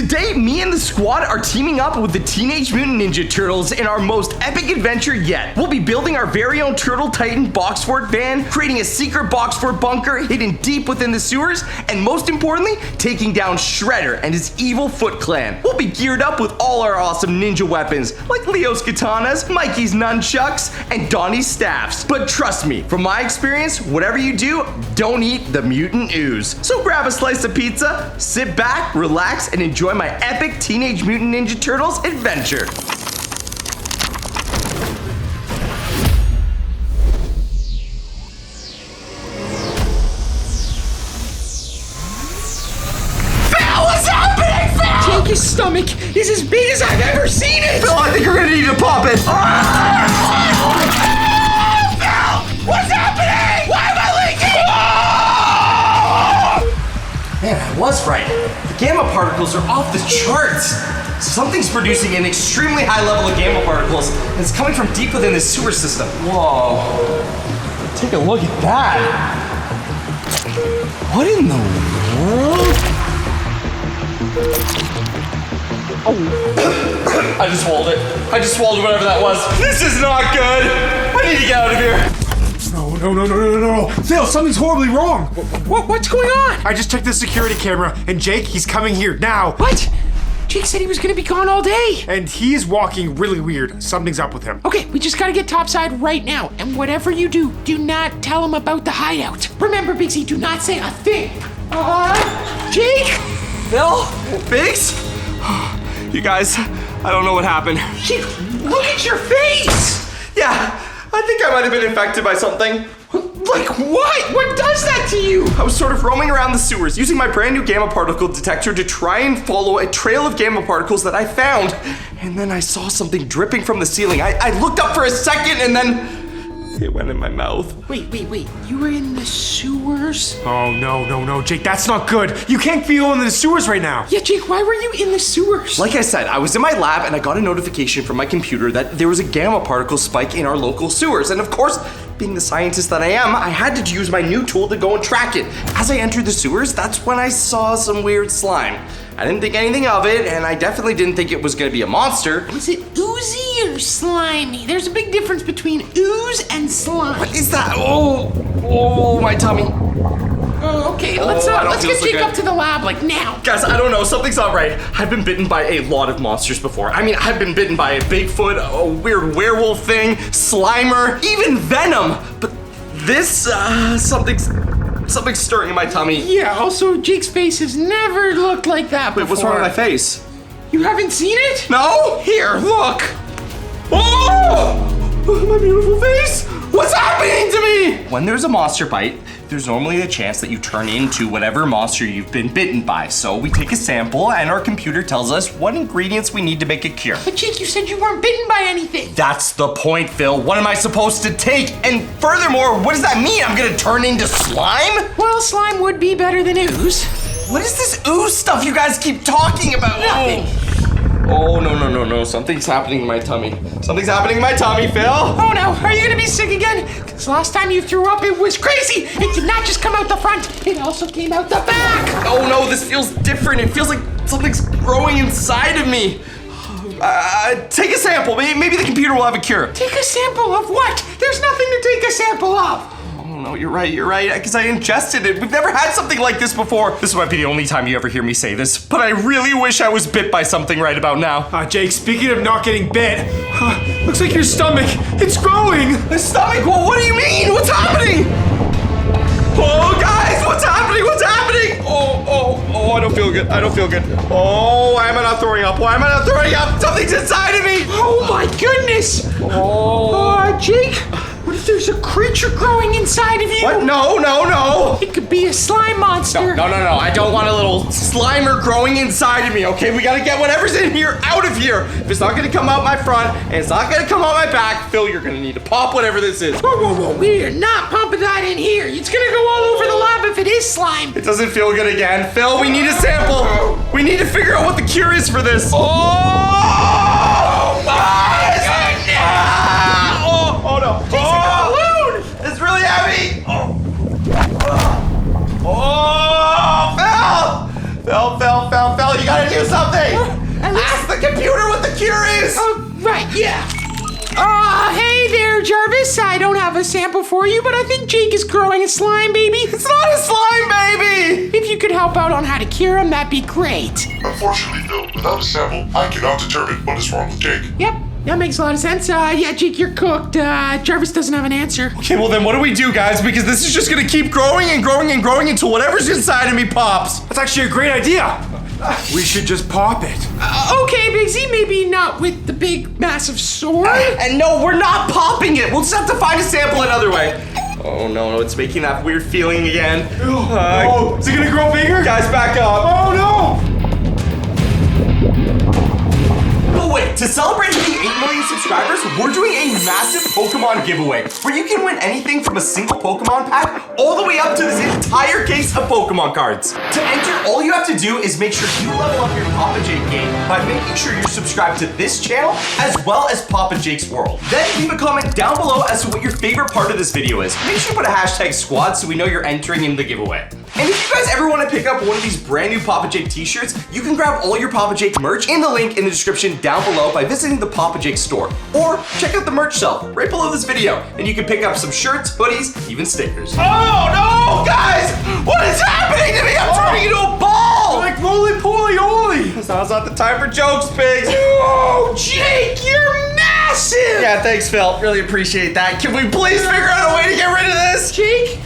Today, me and the squad are teaming up with the Teenage Mutant Ninja Turtles in our most epic adventure yet. We'll be building our very own Turtle Titan box fort van, creating a secret box fort bunker hidden deep within the sewers, and most importantly, taking down Shredder and his evil Foot Clan. We'll be geared up with all our awesome ninja weapons, like Leo's katanas, Mikey's nunchucks, and Donnie's staffs. But trust me, from my experience, whatever you do, don't eat the mutant ooze. So grab a slice of pizza, sit back, relax, and enjoy my epic Teenage Mutant Ninja Turtles adventure. Phil, what's happening, Phil? Jake, his stomach is as big as I've ever seen it! Phil, I think you're gonna need to pop it. Phil! What's happening? Why am I leaking? Man, I was right. The gamma particles are off the charts. Something's producing an extremely high level of gamma particles, and it's coming from deep within the sewer system. Whoa. Take a look at that. What in the world? Oh. I just swallowed it. I just swallowed whatever that was. This is not good. I need to get out of here. No. Phil, something's horribly wrong. What's going on? I just checked the security camera, and Jake, he's coming here now. What? Jake said he was gonna be gone all day. And he's walking really weird. Something's up with him. Okay, we just gotta get topside right now. And whatever you do, do not tell him about the hideout. Remember, Biggsy, do not say a thing. Jake? Phil? Biggs? You guys, I don't know what happened. Jake, look at your face! Yeah, I think I might have been infected by something. Like what? What does that to you? I was sort of roaming around the sewers using my brand new gamma particle detector to try and follow a trail of gamma particles that I found. And then I saw something dripping from the ceiling. I looked up for a second and then it went in my mouth. Wait. You were in the sewers? Oh, no, Jake, that's not good. You can't be in the sewers right now. Yeah, Jake, why were you in the sewers? Like I said, I was in my lab and I got a notification from my computer that there was a gamma particle spike in our local sewers. And of course, being the scientist that I am, I had to use my new tool to go and track it. As I entered the sewers, that's when I saw some weird slime. I didn't think anything of it, and I definitely didn't think it was gonna be a monster. Was it oozy or slimy? There's a big difference between ooze and slime. What is that? Oh, my tummy. Oh, okay, let's get Jake up to the lab, like now. Guys, I don't know, something's not right. I've been bitten by a lot of monsters before. I mean, I've been bitten by a Bigfoot, a weird werewolf thing, Slimer, even Venom. But this, something's stirring in my tummy. Yeah, also, Jake's face has never looked like that before. Wait, what's wrong with my face? You haven't seen it? No? Here, look. Oh! My beautiful face! What's happening to me? When there's a monster bite, there's normally a chance that you turn into whatever monster you've been bitten by. So we take a sample and our computer tells us what ingredients we need to make a cure. But Jake, you said you weren't bitten by anything. That's the point, Phil. What am I supposed to take? And furthermore, what does that mean? I'm gonna turn into slime? Well, slime would be better than ooze. What is this ooze stuff you guys keep talking about? Nothing. Oh, no. Something's happening in my tummy. Something's happening in my tummy, Phil. Oh no, are you gonna be sick again? Because last time you threw up, it was crazy. It did not just come out the front, it also came out the back. Oh no, this feels different. It feels like something's growing inside of me. Take a sample. Maybe the computer will have a cure. Take a sample of what? There's nothing to take a sample of. Oh no, you're right, because I ingested it. We've never had something like this before. This might be the only time you ever hear me say this, but I really wish I was bit by something right about now. Jake, speaking of not getting bit, looks like your stomach, it's growing. My stomach? Well, what do you mean? What's happening? Oh, guys, what's happening? Oh, I don't feel good. Oh, why am I not throwing up? Something's inside of me. Oh my goodness. Jake, what if there's a creature growing inside of you? What? No. It could be a slime monster. No. I don't want a little Slimer growing inside of me, okay? We gotta get whatever's in here out of here. If it's not gonna come out my front and it's not gonna come out my back, Phil, you're gonna need to pop whatever this is. Whoa. We are not pumping that in here. It's gonna go all over the lab if it is slime. It doesn't feel good again. Phil, we need a sample. We need to figure out what the cure is for this. Oh my goodness! Oh no. Balloon! It's really heavy. Phil, Phil, you gotta do something. Ask the computer what the cure is. Oh, right, yeah. Hey there, Jarvis. I don't have a sample for you, but I think Jake is growing a slime baby. It's not a slime baby. If you could help out on how to cure him, that'd be great. Unfortunately, Phil, without a sample, I cannot determine what is wrong with Jake. Yep, that makes a lot of sense. Yeah, Jake, you're cooked. Jarvis doesn't have an answer. Okay, well then what do we do, guys? Because this is just gonna keep growing and growing and growing until whatever's inside of me pops. That's actually a great idea. We should just pop it. Okay, Big Z, maybe not with the big, massive sword. And no, we're not popping it. We'll just have to find a sample another way. Oh no, it's making that weird feeling again. Oh, is it gonna grow bigger? Guys, back up. Oh no! Oh wait, to celebrate hitting 8 million subscribers, we're doing a massive Pokemon giveaway where you can win anything from a single Pokemon pack all the way up to this entire case of Pokemon cards. To enter, all you have to do is make sure you level up your Papa Jake game by making sure you're subscribed to this channel as well as Papa Jake's World. Then leave a comment down below as to what your favorite part of this video is. Make sure you put a hashtag squad so we know you're entering in the giveaway. And if you guys ever want to pick up one of these brand new Papa Jake t-shirts, you can grab all your Papa Jake merch in the link in the description down below by visiting the Papa Jake store. Or check out the merch shelf right below this video, and you can pick up some shirts, hoodies, even stickers. Oh no, guys! What is happening to me? I'm turning into a ball! Like roly-poly-oly. Now's not the time for jokes, pigs. Oh, Jake, you're massive! Yeah, thanks, Phil. Really appreciate that. Can we please figure out a way to get rid of this? Jake,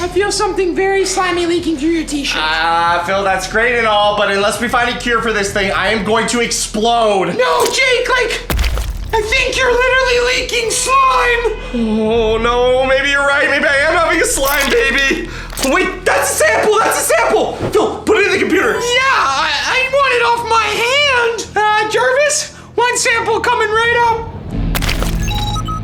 I feel something very slimy leaking through your t-shirt. Phil, that's great and all, but unless we find a cure for this thing, I am going to explode. No, Jake, I think you're literally leaking slime! Oh no, maybe you're right. Maybe I am having a slime baby. Wait, that's a sample, that's a sample. Phil, put it in the computer. Yeah, I want it off my hand. Jarvis, one sample coming right up.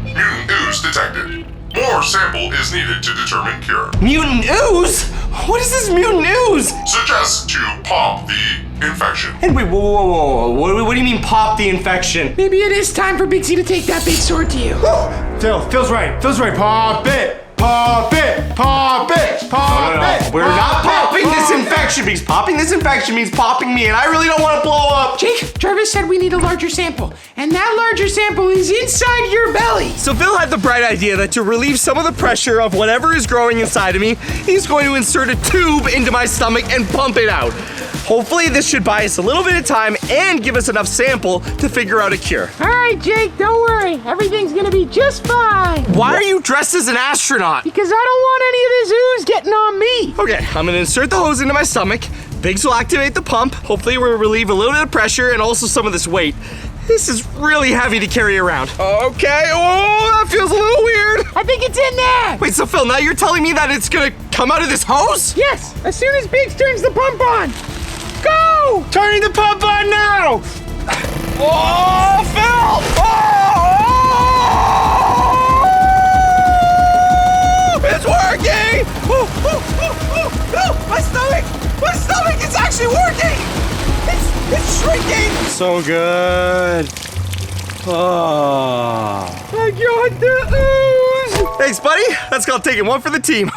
Mutant ooze detected. More sample is needed to determine cure. Mutant ooze? What is this mutant ooze? Suggests to pop the infection. And wait, whoa. What do you mean pop the infection? Maybe it is time for Big Z to take that big sword to you. Phil's right. Pop it. Pop it. Pop it. Pop it. We're not popping this infection because popping this infection means popping me, and I really don't want to blow up. Jake, Jarvis said we need a larger sample, and that larger sample is inside your belly. So Phil had the bright idea that to relieve some of the pressure of whatever is growing inside of me, he's going to insert a tube into my stomach and pump it out. Hopefully this should buy us a little bit of time and give us enough sample to figure out a cure. All right, Jake, don't worry. Everything's gonna be just fine. Why are you dressed as an astronaut? Because I don't want any of this ooze getting on me. Okay, I'm gonna insert the hose into my stomach. Biggs will activate the pump. Hopefully we'll relieve a little bit of pressure and also some of this weight. This is really heavy to carry around. Okay, oh, that feels a little weird. I think it's in there. Wait, so Phil, now you're telling me that it's gonna come out of this hose? Yes, as soon as Biggs turns the pump on. Go! Turning the pump on now! Oh, Phil! Oh! It's working! My stomach is actually working! It's shrinking! So good. Oh. I got the ooze! Thanks, buddy. That's called taking one for the team.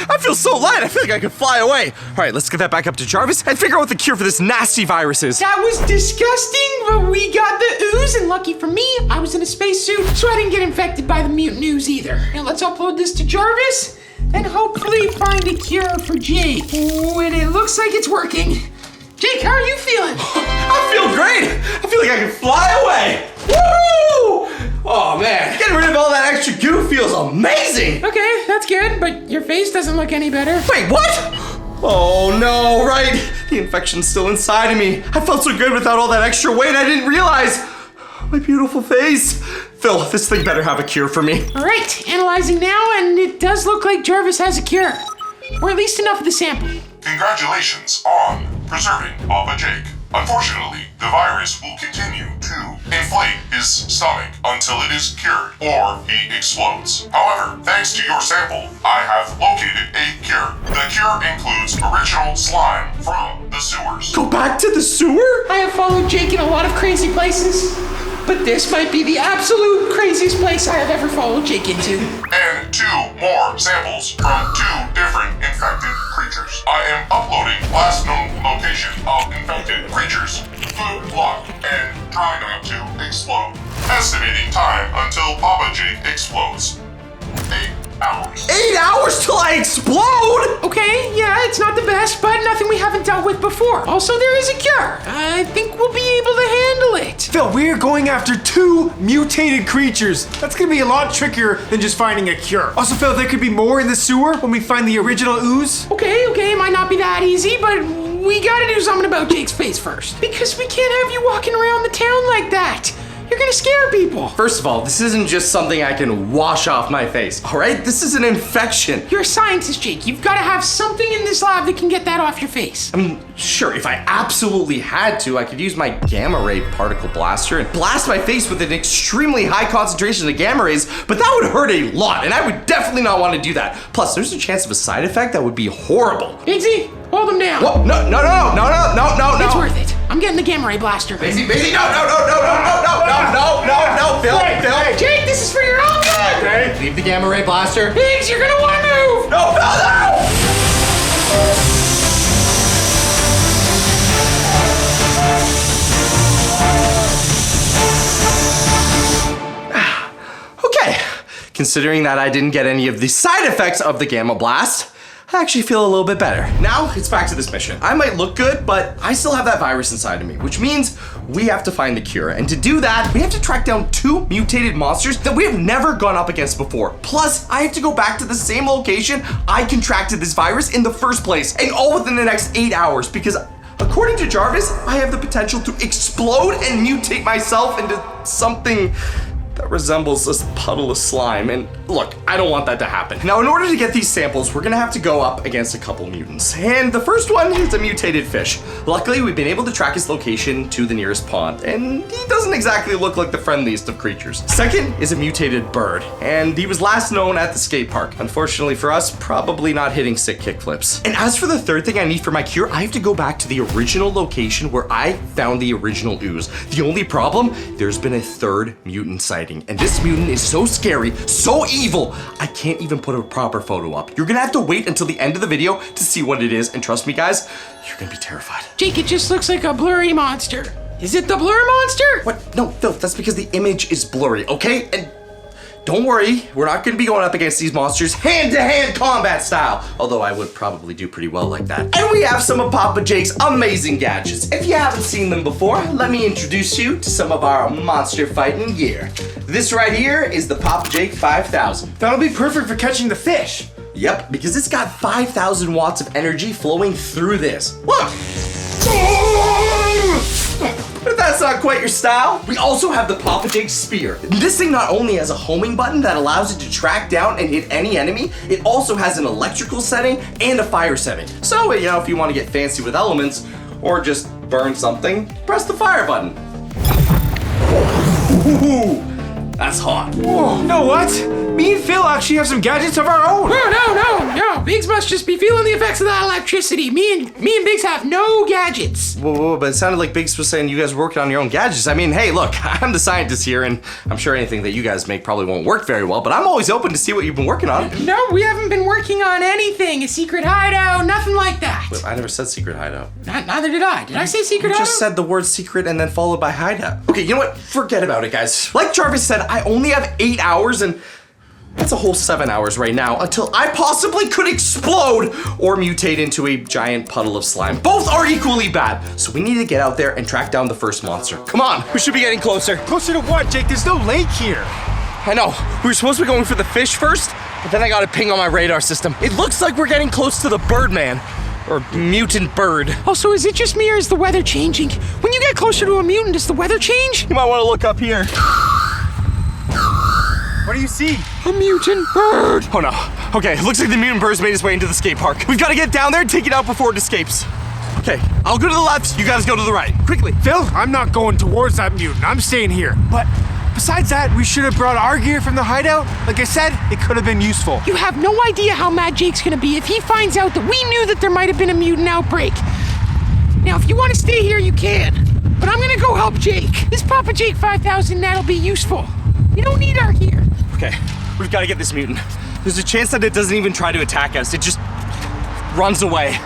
I feel so light. I feel like I could fly away. All right, let's get that back up to Jarvis and figure out what the cure for this nasty virus is. That was disgusting, but we got the ooze, and lucky for me, I was in a spacesuit, so I didn't get infected by the mutant ooze either. Now let's upload this to Jarvis and hopefully find a cure for Jake. Oh, and it looks like it's working. Jake, how are you feeling? I feel great. I feel like I can fly away. Woo! Oh man, getting rid of all that extra goo feels amazing. Okay, that's good, but your face doesn't look any better. Wait, what? Oh no, right. The infection's still inside of me. I felt so good without all that extra weight, I didn't realize. My beautiful face. Phil, this thing better have a cure for me. All right, analyzing now, and it does look like Jarvis has a cure. Or at least enough of the sample. Congratulations on preserving Papa Jake. Unfortunately, the virus will continue to inflate his stomach until it is cured or he explodes. However, thanks to your sample, I have located a cure. The cure includes original slime from the sewers. Go back to the sewer? I have followed Jake in a lot of crazy places, but this might be the absolute craziest place I have ever followed Jake into. And 2 more samples from 2 different infected creatures. creatures. I am uploading last known location of infected creatures. Good luck and try not to explode. Estimating time until Papa Jake explodes. 8 hours. 8 hours till I explode? Okay, yeah, it's not the best, but nothing we haven't dealt with before. Also, there is a cure. I think we'll be able to handle it. Phil, we're going after 2 mutated creatures. That's gonna be a lot trickier than just finding a cure. Also, Phil, there could be more in the sewer when we find the original ooze. Okay, it might not be that easy, but we gotta do something about Jake's face first. Because we can't have you walking around the town like that. You're gonna scare people. First of all, this isn't just something I can wash off my face, all right? This is an infection. You're a scientist, Jake. You've gotta have something in this lab that can get that off your face. Sure, if I absolutely had to, I could use my gamma ray particle blaster and blast my face with an extremely high concentration of gamma rays, but that would hurt a lot, and I would definitely not want to do that. Plus, there's a chance of a side effect that would be horrible. Biggsy, hold him down. What? No. It's worth it. I'm getting the gamma ray blaster. Biggsy, no, Phil. Jake, this is for your own good. Okay. Leave the gamma ray blaster. Biggs, you're gonna wanna move. No, Phil, no! Okay, considering that I didn't get any of the side effects of the gamma blast, I actually feel a little bit better. Now, it's back to this mission. I might look good, but I still have that virus inside of me, which means we have to find the cure. And to do that, we have to track down 2 mutated monsters that we have never gone up against before. Plus, I have to go back to the same location I contracted this virus in the first place, and all within the next 8 hours, because according to Jarvis, I have the potential to explode and mutate myself into something that resembles this puddle of slime. And look, I don't want that to happen. Now, in order to get these samples, we're gonna have to go up against a couple mutants. And the first one is a mutated fish. Luckily, we've been able to track his location to the nearest pond, and he doesn't exactly look like the friendliest of creatures. Second is a mutated bird, and he was last known at the skate park. Unfortunately for us, probably not hitting sick kickflips. And as for the third thing I need for my cure, I have to go back to the original location where I found the original ooze. The only problem, there's been a third mutant sighting. And this mutant is so scary, so evil, I can't even put a proper photo up. You're gonna have to wait until the end of the video to see what it is, and trust me guys, you're gonna be terrified. Jake, it just looks like a blurry monster. Is it the blur monster? What? No, Phil, that's because the image is blurry, okay? And don't worry, we're not gonna be going up against these monsters hand-to-hand combat style, although I would probably do pretty well like that. And we have some of Papa Jake's amazing gadgets. If you haven't seen them before, let me introduce you to some of our monster fighting gear. This right here is the Papa Jake 5000. That'll be perfect for catching the fish. Yep, because it's got 5,000 watts of energy flowing through this. Look! But that's not quite your style. We also have the Papa Jake Spear. This thing not only has a homing button that allows it to track down and hit any enemy, it also has an electrical setting and a fire setting. So, you know, if you want to get fancy with elements or just burn something, press the fire button. Ooh, that's hot. Whoa, you know what? Me and Phil actually have some gadgets of our own. No. Biggs must just be feeling the effects of that electricity. Me and Biggs have no gadgets. Whoa, but it sounded like Biggs was saying you guys were working on your own gadgets. I mean, hey, look, I'm the scientist here, and I'm sure anything that you guys make probably won't work very well, but I'm always open to see what you've been working on. No, we haven't been working on anything. A secret hideout, nothing like that. Wait, I never said secret hideout. Neither did I. Did I say secret You hideout? just said the word secret and then followed by hideout. Okay, you know what? Forget about it, guys. Like Jarvis said, I only have 8 hours, and that's a whole 7 hours right now until I possibly could explode or mutate into a giant puddle of slime. Both are equally bad, so we need to get out there and track down the first monster. Come on, we should be getting closer. Closer to what, Jake? There's no lake here. I know, we were supposed to be going for the fish first, but then I got a ping on my radar system. It looks like we're getting close to the Birdman. Or mutant bird. Also, is it just me or is the weather changing? When you get closer to a mutant, does the weather change? You might want to look up here. What do you see? A mutant bird. Oh no. Okay, looks like the mutant bird's made his way into the skate park. We've got to get down there and take it out before it escapes. Okay, I'll go to the left, you guys go to the right. Quickly. Phil, I'm not going towards that mutant. I'm staying here. But besides that, we should have brought our gear from the hideout. Like I said, it could have been useful. You have no idea how mad Jake's gonna be if he finds out that we knew that there might have been a mutant outbreak. Now, if you want to stay here, you can. But I'm gonna go help Jake. This Papa Jake 5000 that'll be useful. We don't need our gear. Okay, we've got to get this mutant. There's a chance that it doesn't even try to attack us. It just runs away.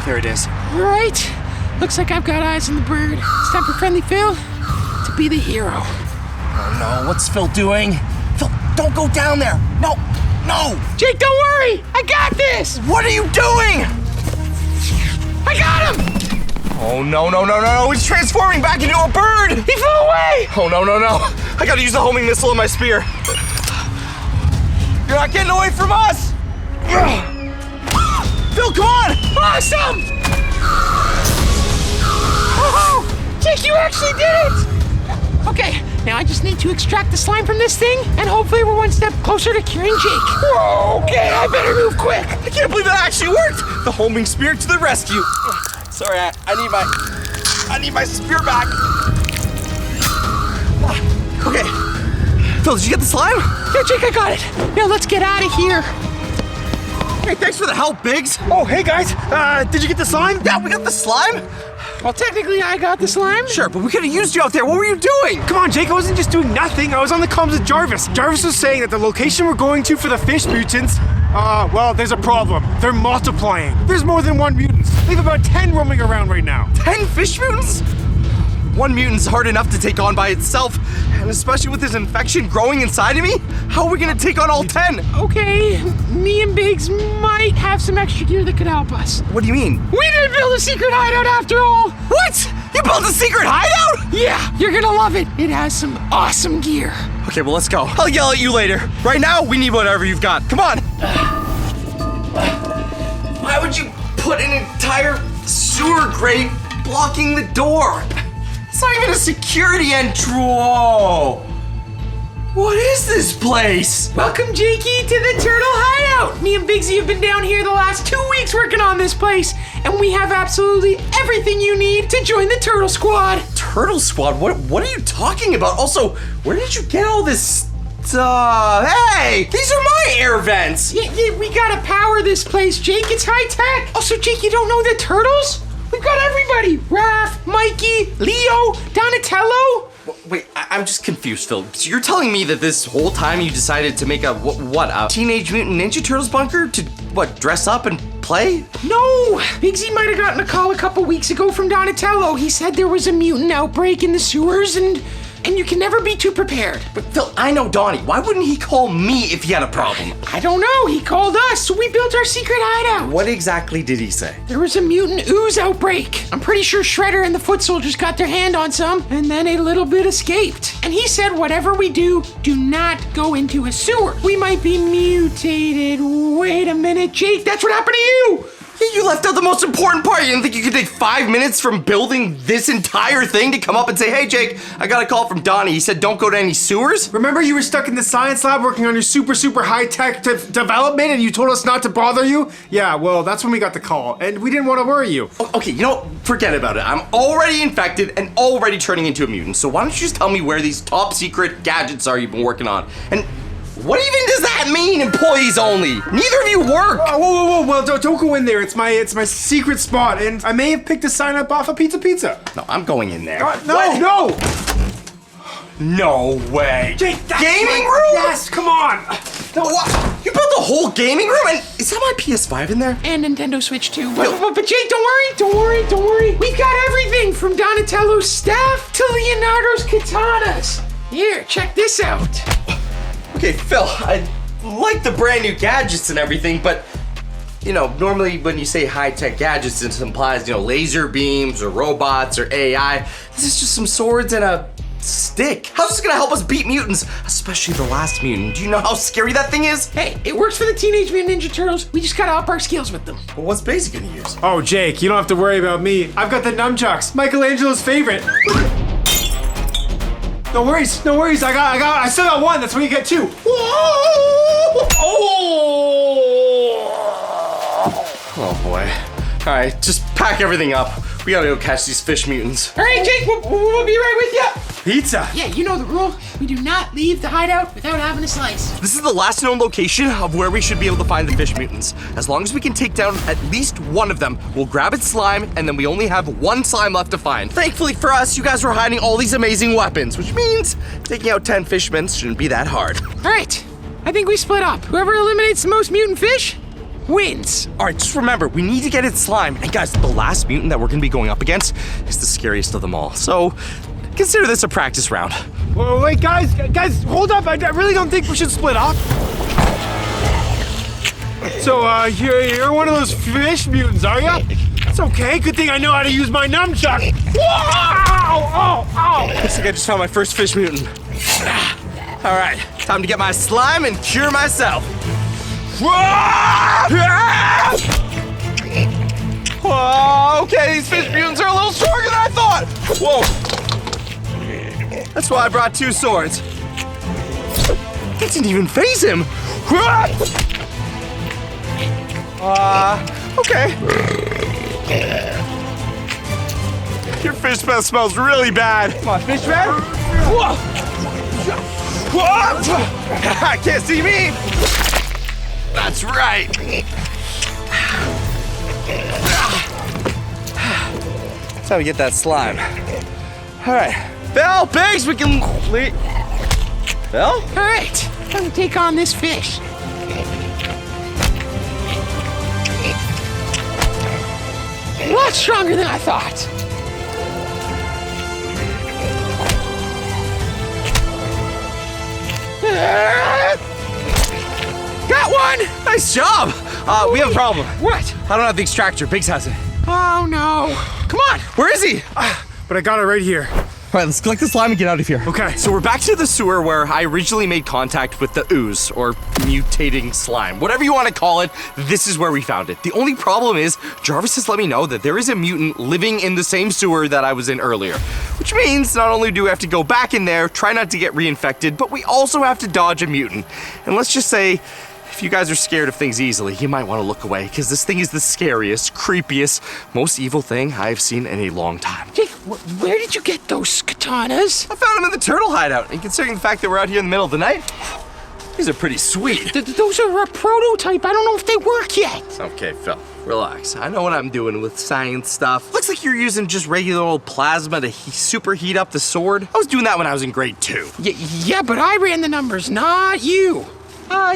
There it is. All right. Looks like I've got eyes on the bird. It's time for Friendly Phil to be the hero. Oh no, what's Phil doing? Phil, don't go down there. No, no. Jake, don't worry. I got this. What are you doing? I got him. Oh no, he's transforming back into a bird. He flew away. Oh no. I gotta use the homing missile in my spear. You're not getting away from us. Phil, come on. Awesome. Oh, Jake, you actually did it. Okay, now I just need to extract the slime from this thing, and hopefully we're one step closer to curing Jake. Okay, I better move quick. I can't believe that actually worked. The homing spear to the rescue. Sorry, I need my spear back. Okay. Phil, did you get the slime? Yeah, Jake, I got it. Now let's get out of here. Hey, thanks for the help, Biggs. Oh, hey guys, did you get the slime? Yeah, we got the slime. Well, technically I got the slime. Sure, but we could have used you out there. What were you doing? Come on, Jake, I wasn't just doing nothing. I was on the comms with Jarvis. Jarvis was saying that the location we're going to for the fish mutants, well, there's a problem. They're multiplying. There's more than one mutant. We have about 10 roaming around right now. 10 fish mutants? One mutant's hard enough to take on by itself, and especially with this infection growing inside of me, how are we gonna take on all 10? Okay, me and Biggs might have some extra gear that could help us. What do you mean? We did build a secret hideout after all. What? You built a secret hideout? Yeah, you're gonna love it. It has some awesome gear. Okay, well, let's go. I'll yell at you later. Right now, we need whatever you've got. Come on. Why would you put an entire sewer grate blocking the door? It's not even a security entry. Whoa. What is this place? Welcome, Jakey, to the Turtle Hideout. Me and Biggsy have been down here the last 2 weeks working on this place, and we have absolutely everything you need to join the Turtle Squad. Turtle Squad? What are you talking about? Also, where did you get all this stuff? Hey, these are my air vents. Yeah, we gotta power this place, Jake. It's high tech. Also, Jake, you don't know the turtles? We've got everybody. Raph, Mikey, Leo, Donatello. Wait, I'm just confused, Phil. So you're telling me that this whole time you decided to make a Teenage Mutant Ninja Turtles bunker to, dress up and play? No! Biggsy might have gotten a call a couple weeks ago from Donatello. He said there was a mutant outbreak in the sewers and you can never be too prepared. But Phil, I know Donnie. Why wouldn't he call me if he had a problem? I don't know. He called us, so we built our secret hideout. What exactly did he say? There was a mutant ooze outbreak. I'm pretty sure Shredder and the Foot Soldiers got their hand on some, and then a little bit escaped. And he said whatever we do not go into a sewer. We might be mutated. Wait a minute, Jake. That's what happened to you. You left out the most important part. You didn't think you could take 5 minutes from building this entire thing to come up and say, hey, Jake, I got a call from Donnie. He said don't go to any sewers? Remember you were stuck in the science lab working on your super high-tech development and you told us not to bother you? Yeah, well, that's when we got the call, and we didn't want to worry you. Okay, you know, forget about it. I'm already infected and already turning into a mutant, so why don't you just tell me where these top secret gadgets are you've been working on? And what even does that mean, employees only? Neither of you work! Whoa, well, don't go in there. It's my secret spot, and I may have picked a sign up off of Pizza. No, I'm going in there. No! No way! Jake, gaming room? Yes, come on! No, what? You built a whole gaming room? And is that my PS5 in there? And Nintendo Switch too. But Jake, don't worry. We've got everything from Donatello's staff to Leonardo's katanas. Here, check this out. Okay, Phil, I like the brand new gadgets and everything, but, you know, normally when you say high-tech gadgets, it implies, you know, laser beams or robots or AI. This is just some swords and a stick. How's this gonna help us beat mutants, especially the last mutant? Do you know how scary that thing is? Hey, it works for the Teenage Mutant Ninja Turtles. We just gotta up our skills with them. Well, what's Basic gonna use? Oh, Jake, you don't have to worry about me. I've got the nunchucks, Michelangelo's favorite. No worries. I still got one. That's when you get two. Oh boy. All right, just pack everything up. We gotta go catch these fish mutants. All right, Jake, we'll be right with you. Pizza. Yeah, you know the rule. We do not leave the hideout without having a slice. This is the last known location of where we should be able to find the fish mutants. As long as we can take down at least one of them, we'll grab its slime, and then we only have one slime left to find. Thankfully for us, you guys were hiding all these amazing weapons, which means taking out 10 fishmen shouldn't be that hard. All right, I think we split up. Whoever eliminates the most mutant fish wins. All right, just remember, we need to get its slime. And guys, the last mutant that we're gonna be going up against is the scariest of them all. So consider this a practice round. Whoa, wait, guys, hold up. I really don't think we should split up. So, you're one of those fish mutants, are ya? It's okay. Good thing I know how to use my nunchuck. Whoa! Ow! Looks like I just found my first fish mutant. All right, time to get my slime and cure myself. Whoa, okay, these fish mutants are a little stronger than I thought. Whoa. That's why I brought 2 swords. That didn't even faze him. Okay. Your fish smell smells really bad. Come on, fish man. Whoa. Whoa. Can't see me. That's right. That's how we get that slime. All right. Phil, Biggs, we can leave. Phil? All right, time to take on this fish. A lot stronger than I thought. Got one! Nice job! We have a problem. What? I don't have the extractor. Biggs has it. Oh no. Come on! Where is he? But I got it right here. All right, let's collect the slime and get out of here. Okay. So we're back to the sewer where I originally made contact with the ooze, or mutating slime. Whatever you want to call it, this is where we found it. The only problem is, Jarvis has let me know that there is a mutant living in the same sewer that I was in earlier. Which means not only do we have to go back in there, try not to get reinfected, but we also have to dodge a mutant. And let's just say, if you guys are scared of things easily, you might want to look away, because this thing is the scariest, creepiest, most evil thing I have seen in a long time. Jake, where did you get those katanas? I found them in the turtle hideout, and considering the fact that we're out here in the middle of the night, these are pretty sweet. Those are a prototype. I don't know if they work yet. Okay, Phil, relax. I know what I'm doing with science stuff. Looks like you're using just regular old plasma to superheat up the sword. I was doing that when I was in grade 2. Yeah, but I ran the numbers, not you.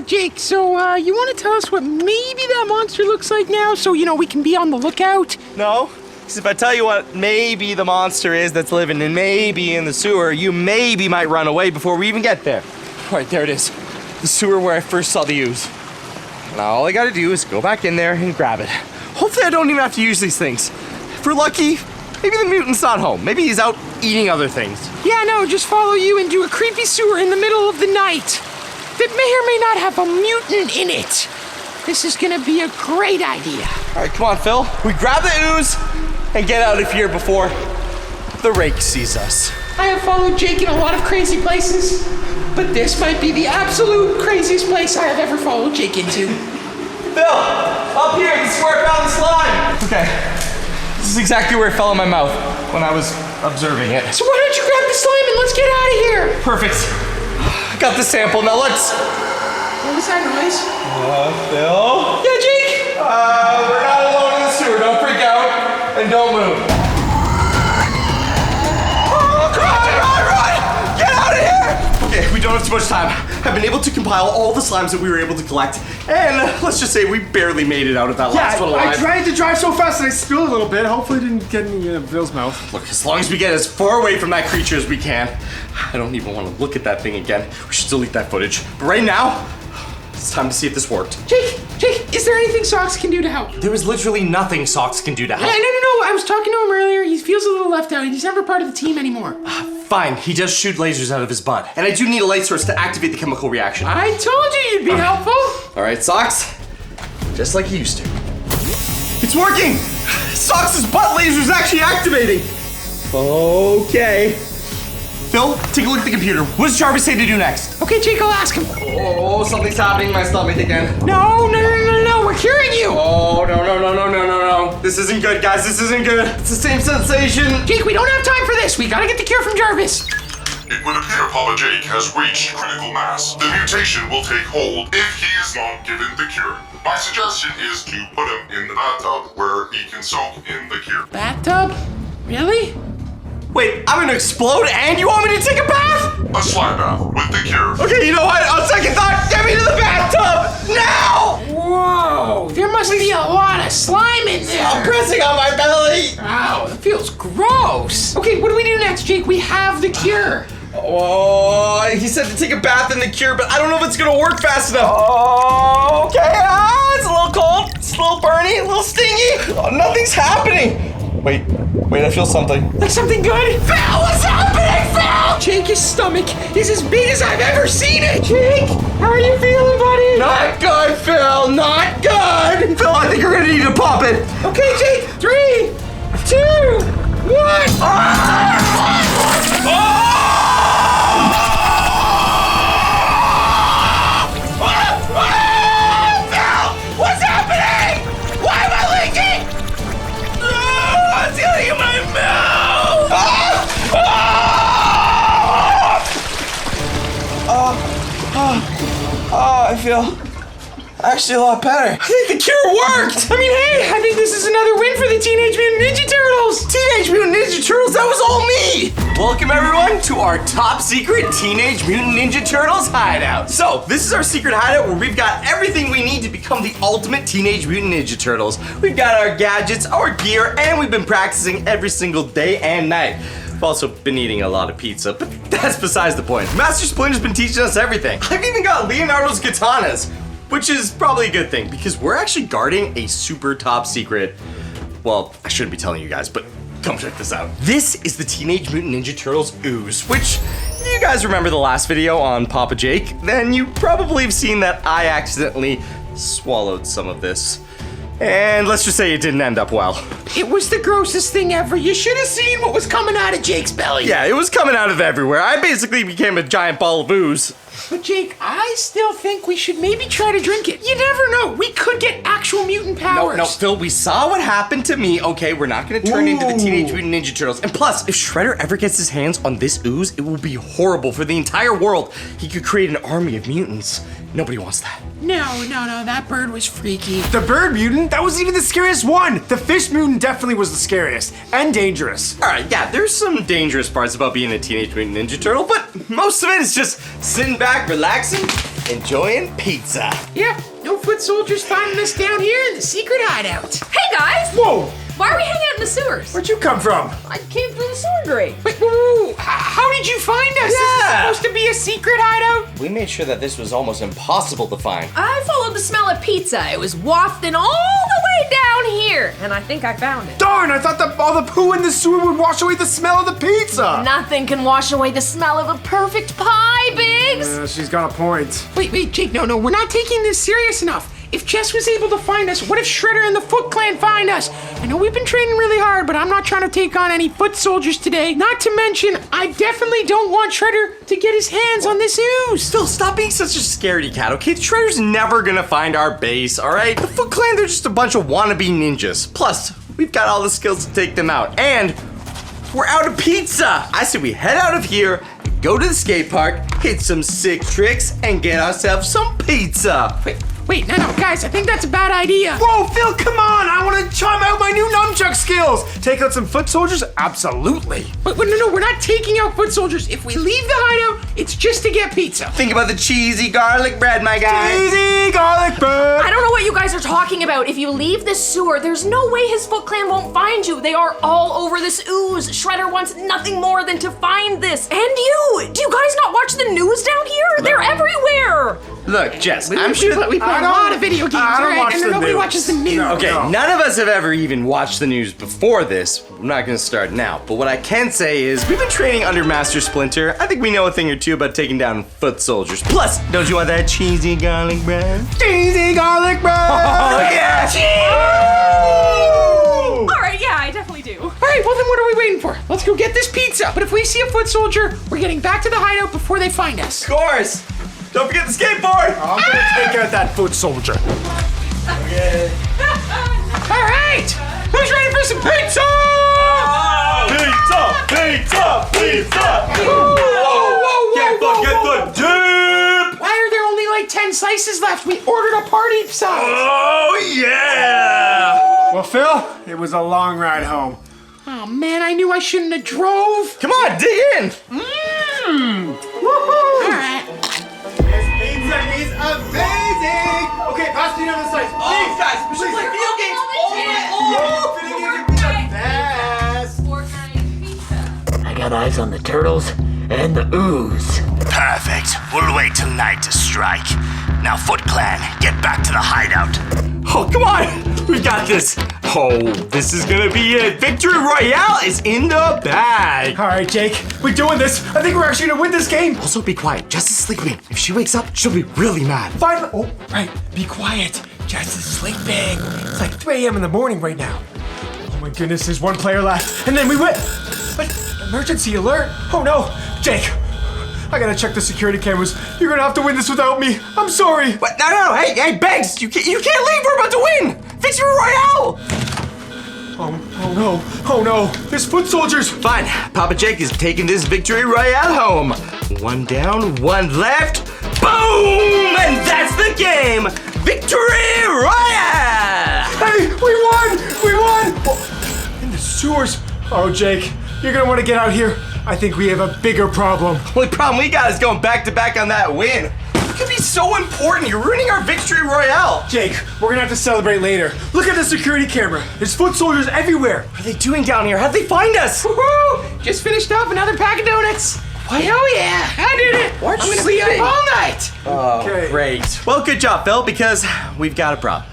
Jake, so, you want to tell us what maybe that monster looks like now so, we can be on the lookout? No, because if I tell you what maybe the monster is that's living in maybe in the sewer, you maybe might run away before we even get there. All right, there it is. The sewer where I first saw the ooze. Now all I gotta do is go back in there and grab it. Hopefully I don't even have to use these things. If we're lucky, maybe the mutant's not home. Maybe he's out eating other things. Yeah, no, just follow you into a creepy sewer in the middle of the night that may or may not have a mutant in it. This is gonna be a great idea. All right, come on, Phil. We grab the ooze and get out of here before the rake sees us. I have followed Jake in a lot of crazy places, but this might be the absolute craziest place I have ever followed Jake into. Phil, up here, this is where I found the slime. Okay, this is exactly where it fell in my mouth when I was observing it. So why don't you grab the slime and let's get out of here? Perfect. Got the sample, now let's... What was that noise? Phil? Yeah, Jake? We're not alone in the sewer, don't freak out, and don't move. Oh, run! Get out of here! Okay, we don't have too much time. I've been able to compile all the slimes that we were able to collect, and let's just say we barely made it out of that last one alive. I tried to drive so fast that I spilled a little bit. Hopefully it didn't get any in Bill's mouth. Look, as long as we get as far away from that creature as we can, I don't even want to look at that thing again. We should delete that footage. But right now, it's time to see if this worked. Jake, is there anything Socks can do to help? There is literally nothing Socks can do to help. No, I was talking to him earlier. He feels a little left out. He's never part of the team anymore. Fine, he does shoot lasers out of his butt. And I do need a light source to activate the chemical reaction. I told you you'd be helpful. All right, Socks, just like he used to. It's working! Socks' butt laser is actually activating. Okay. Phil, take a look at the computer. What does Jarvis say to do next? Okay, Jake, I'll ask him. Oh, something's happening in my stomach again. No, we're curing you. Oh, no. This isn't good, guys. This isn't good. It's the same sensation. Jake, we don't have time for this. We gotta get the cure from Jarvis. It would appear Papa Jake has reached critical mass. The mutation will take hold if he is not given the cure. My suggestion is to put him in the bathtub where he can soak in the cure. Bathtub? Really? Wait, I'm gonna explode and you want me to take a bath? A slime bath with the cure. Okay, you know what? On second thought, get me to the bathtub now! Whoa, there must be a lot of slime in there. I'm pressing on my belly. Ow, that feels gross. Okay, what do we do next, Jake? We have the cure. Oh, he said to take a bath in the cure, but I don't know if it's gonna work fast enough. Oh, okay. It's a little cold. It's a little burny, a little stingy. Oh, nothing's happening. Wait, I feel something. Like something good? Phil, what's happening, Phil? Jake, his stomach is as big as I've ever seen it. Jake, how are you feeling, buddy? Not good, Phil. Not good. Phil, I think you're gonna need to pop it. Okay, Jake, 3, 2, 1. What's happening? Why am I leaking? It's getting in my mouth. I feel actually a lot better. I think the cure worked. I mean, hey, I think this is another win for the Teenage Mutant Ninja Turtles. Teenage Mutant Ninja Turtles, that was all me! Welcome everyone to our top secret Teenage Mutant Ninja Turtles hideout. So, this is our secret hideout where we've got everything we need to become the ultimate Teenage Mutant Ninja Turtles. We've got our gadgets, our gear, and we've been practicing every single day and night. I've also been eating a lot of pizza, but that's besides the point. Master Splinter's been teaching us everything. I've even got Leonardo's katanas, which is probably a good thing because we're actually guarding a super top secret. Well, I shouldn't be telling you guys, but come check this out. This is the Teenage Mutant Ninja Turtles ooze, which if you guys remember the last video on Papa Jake, then you probably have seen that I accidentally swallowed some of this. And let's just say it didn't end up well. It was the grossest thing ever. You should have seen what was coming out of Jake's belly. Yeah, it was coming out of everywhere. I basically became a giant ball of ooze. But Jake, I still think we should maybe try to drink it. You never know. We could get actual mutant powers. No, Phil, we saw what happened to me, okay? We're not gonna turn into the Teenage Mutant Ninja Turtles. And plus, if Shredder ever gets his hands on this ooze, it will be horrible for the entire world. He could create an army of mutants. Nobody wants that. No, that bird was freaky. The bird mutant? That wasn't even the scariest one. The fish mutant definitely was the scariest and dangerous. All right, yeah, there's some dangerous parts about being a Teenage Mutant Ninja Turtle, but most of it is just sitting back, relaxing, enjoying pizza. Yeah, no foot soldiers finding us down here in the secret hideout. Hey guys! Whoa! Why are we hanging out in the sewers? Where'd you come from? I came through the sewer grate. Wait, whoa. How did you find us? Yeah. This is supposed to be a secret hideout? We made sure that this was almost impossible to find. I followed the smell of pizza. It was wafting all the way down here, and I think I found it. Darn, I thought that all the poo in the sewer would wash away the smell of the pizza. Nothing can wash away the smell of a perfect pie, Biggs. She's got a point. Wait, Jake, no, we're not taking this serious enough. If Jess was able to find us, what if Shredder and the Foot Clan find us? I know we've been training really hard, but I'm not trying to take on any foot soldiers today. Not to mention, I definitely don't want Shredder to get his hands on this ooze. Phil, stop being such a scaredy cat, okay? The Shredder's never gonna find our base, all right? The Foot Clan, they're just a bunch of wannabe ninjas. Plus, we've got all the skills to take them out. And we're out of pizza. I say we head out of here, go to the skate park, hit some sick tricks, and get ourselves some pizza. Wait, no, guys, I think that's a bad idea. Whoa, Phil, come on! I want to try out my new nunchuck skills! Take out some foot soldiers? Absolutely. But no, we're not taking out foot soldiers. If we leave the hideout, it's just to get pizza. Think about the cheesy garlic bread, my guy. Easy garlic bread! I don't know what you guys are talking about. If you leave this sewer, there's no way his Foot Clan won't find you. They are all over this ooze. Shredder wants nothing more than to find this. And you! Do you guys not watch the news down here? They're everywhere! Look, Jess, I'm sure that we play a lot of video games, I don't right? watch And the nobody news. watches the news. Okay, No. none of us have ever even watched the news before this. I'm not gonna start now, but what I can say is we've been training under Master Splinter. I think we know a thing or two about taking down foot soldiers. Plus, don't you want that cheesy garlic bread? Cheesy garlic bread! Oh yeah! All right, yeah, I definitely do. All right, well then what are we waiting for? Let's go get this pizza. But if we see a foot soldier, we're getting back to the hideout before they find us. Of course! Don't forget the skateboard! I'm gonna take out that foot soldier. Okay. All right, who's ready for some pizza? Pizza! Whoa, Can't forget the dip! Why are there only like 10 slices left? We ordered a party size. Oh yeah! Well, Phil, it was a long ride home. Oh man, I knew I shouldn't have drove. Come on, dig in. All right. This pizza is amazing! Okay, pass me down the slice. Please, guys, we should play video games all night long. Video games are the best. I got eyes on the turtles and the ooze. Perfect. We'll wait till night to strike. Now, Foot Clan, get back to the hideout. Oh, come on. We got this. Oh, this is gonna be it. Victory Royale is in the bag. All right, Jake, we're doing this. I think we're actually gonna win this game. Also, be quiet. Jess is sleeping. If she wakes up, she'll be really mad. Fine. Oh, right. Be quiet. Jess is sleeping. It's like 3 a.m. in the morning right now. Oh my goodness, there's one player left, and then we win. But emergency alert. Oh no, Jake. I gotta check the security cameras. You're gonna have to win this without me. I'm sorry. What? No. Hey, Beggs, you can't leave. We're about to win. Victory Royale. Oh no. There's foot soldiers. Fine. Papa Jake is taking this Victory Royale home. One down, one left. Boom! And that's the game. Victory Royale. Hey, we won. Oh, in the sewers. Oh, Jake, you're gonna want to get out here. I think we have a bigger problem. Only problem we got is going back to back on that win. It could be so important. You're ruining our Victory Royale. Jake, we're gonna have to celebrate later. Look at the security camera. There's foot soldiers everywhere. What are they doing down here? How'd they find us? Woohoo! Just finished off another pack of donuts. What? Oh yeah, I did it. Why aren't I'm you gonna be sleeping? up all night. Okay. Great. Well, good job, Phil, because we've got a problem.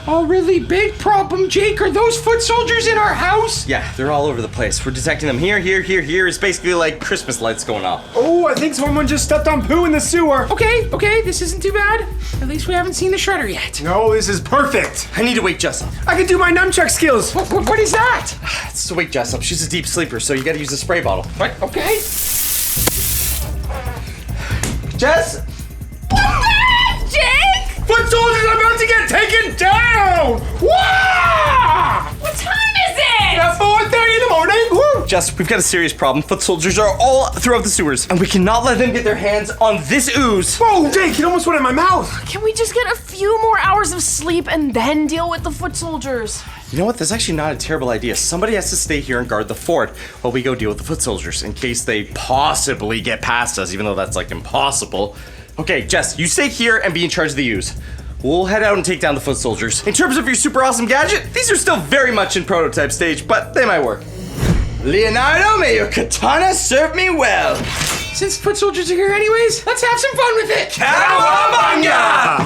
A really big problem, Jake. Are those foot soldiers in our house? Yeah, they're all over the place. We're detecting them here. It's basically like Christmas lights going off. Oh, I think someone just stepped on poo in the sewer. Okay, this isn't too bad. At least we haven't seen the shredder yet. No, this is perfect. I need to wake Jess up. I can do my nunchuck skills. What is that? It's to wake Jess up. She's a deep sleeper, so you gotta use a spray bottle. What? Okay. Jess? Jake! Foot soldiers are about to get taken down. Wah! What time is it? At 4:30 in the morning. Woo! Jess, we've got a serious problem. Foot soldiers are all throughout the sewers, and we cannot let them get their hands on this ooze. Whoa, Jake, it almost went in my mouth. Can we just get a few more hours of sleep and then deal with the foot soldiers? You know what? That's actually not a terrible idea. Somebody has to stay here and guard the fort while we go deal with the foot soldiers in case they possibly get past us, even though that's like impossible. Okay, Jess, you stay here and be in charge of the ooze. We'll head out and take down the foot soldiers. In terms of your super awesome gadget, these are still very much in prototype stage, but they might work. Leonardo, may your katana serve me well. Since foot soldiers are here anyways, let's have some fun with it. Cowabunga!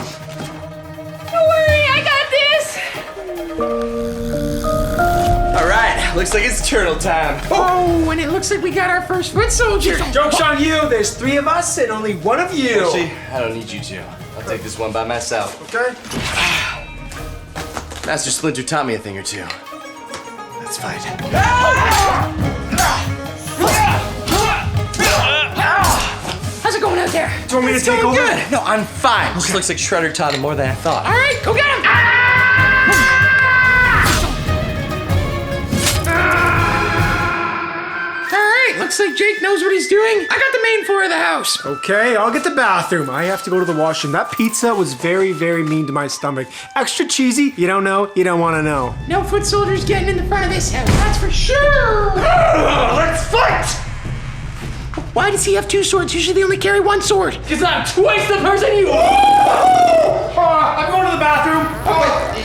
Don't worry, I got this. All right, looks like it's turtle time. Oh, and it looks like we got our first foot soldier. Joke's on you. There's 3 of us and only 1 of you. Actually, I don't need you two. I'll take this one by myself. Okay. Master Splinter taught me a thing or two. Let's fight. How's it going out there? Do you want me to take Going over? good. No, I'm fine. Just looks like Shredder taught him more than I thought. All right, go get him. All right, looks like Jake knows what he's doing. I got the main floor of the house. Okay, I'll get the bathroom. I have to go to the washroom. That pizza was very, very mean to my stomach. Extra cheesy. You don't know, you don't want to know. No foot soldiers getting in the front of this house, that's for sure. Let's fight! Why does he have 2 swords? Usually they only carry 1 sword. Because I'm twice the person you are! I'm going to the bathroom.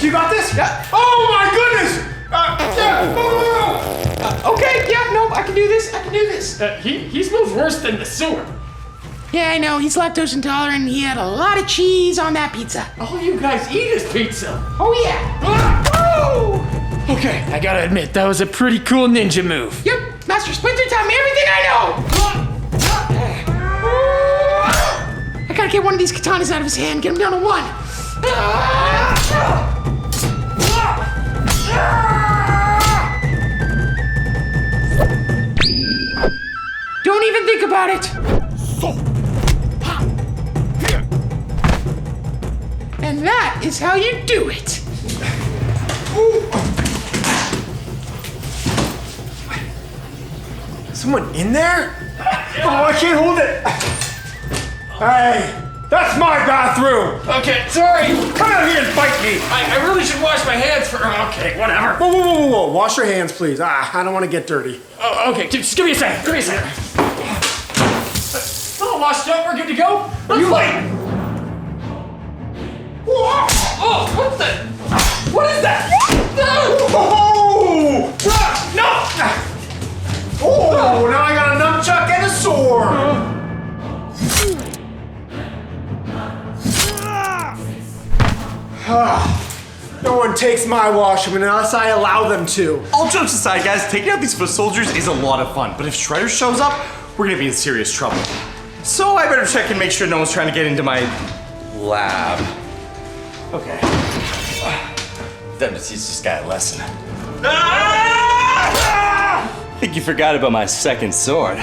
You got this? Yeah. Oh my goodness! Okay, yeah, no, I can do this. He smells worse than the sewer. Yeah, I know, he's lactose intolerant and he had a lot of cheese on that pizza. All you guys eat is pizza. Oh yeah. Woo! Okay, I gotta admit, that was a pretty cool ninja move. Yep, Master Splinter taught me everything I know. I gotta get one of these katanas out of his hand, get him down to 1. Don't even think about it. And that is how you do it. Someone in there? Oh, I can't hold it. Hey, That's my bathroom! Okay, sorry. Come out here and fight me! I really should wash my hands for. Okay, whatever. Whoa. Wash your hands, please. I don't want to get dirty. Oh, okay, just give me a second. Give me a second. It's all washed up. We're good to go. Let's fight. Oh, what's that? What is that? Oh! No! Oh, now I got a nunchuck and a sword! No one takes my washroom unless I allow them to. All jokes aside, guys, taking out these foot soldiers is a lot of fun, but if Shredder shows up, we're gonna be in serious trouble. So I better check and make sure no one's trying to get into my lab. Okay. Time to teach this guy a lesson. I think you forgot about my second sword.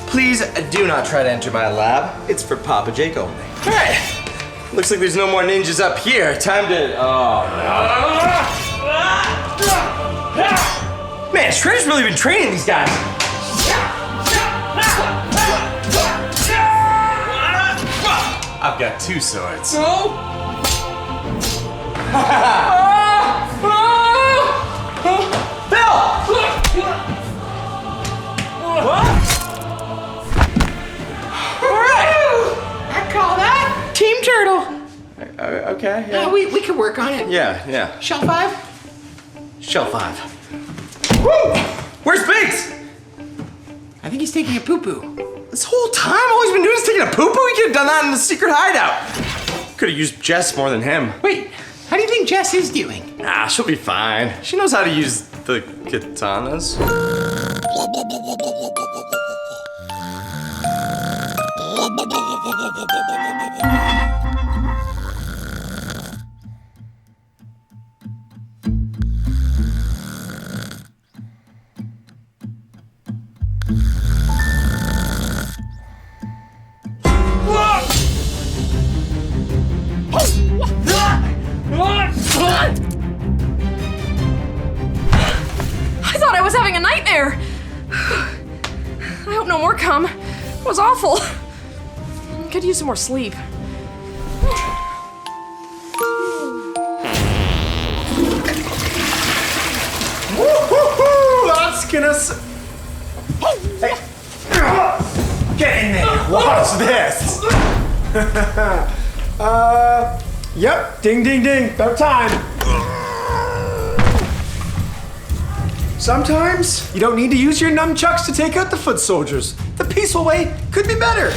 Please do not try to enter my lab. It's for Papa Jake only. All right. Looks like there's no more ninjas up here. Time to. Oh no. Man, Shredder's really been training these guys. I've got two swords. I call that Team Turtle. Okay, yeah. We could work on it. Yeah. Shell 5? Shell 5. Woo! Where's Biggs? I think he's taking a poo-poo. This whole time, all he's been doing is taking a poo-poo? He could have done that in the secret hideout. Could have used Jess more than him. Wait, how do you think Jess is doing? Nah, she'll be fine. She knows how to use the katanas. I thought I was having a nightmare. I hope no more come. It was awful. Could use some more sleep. Woo-hoo-hoo! That's gonna Hey. Get in there! Watch this! Yep. Ding, ding, ding. About time. Sometimes you don't need to use your nunchucks to take out the foot soldiers. The peaceful way could be better.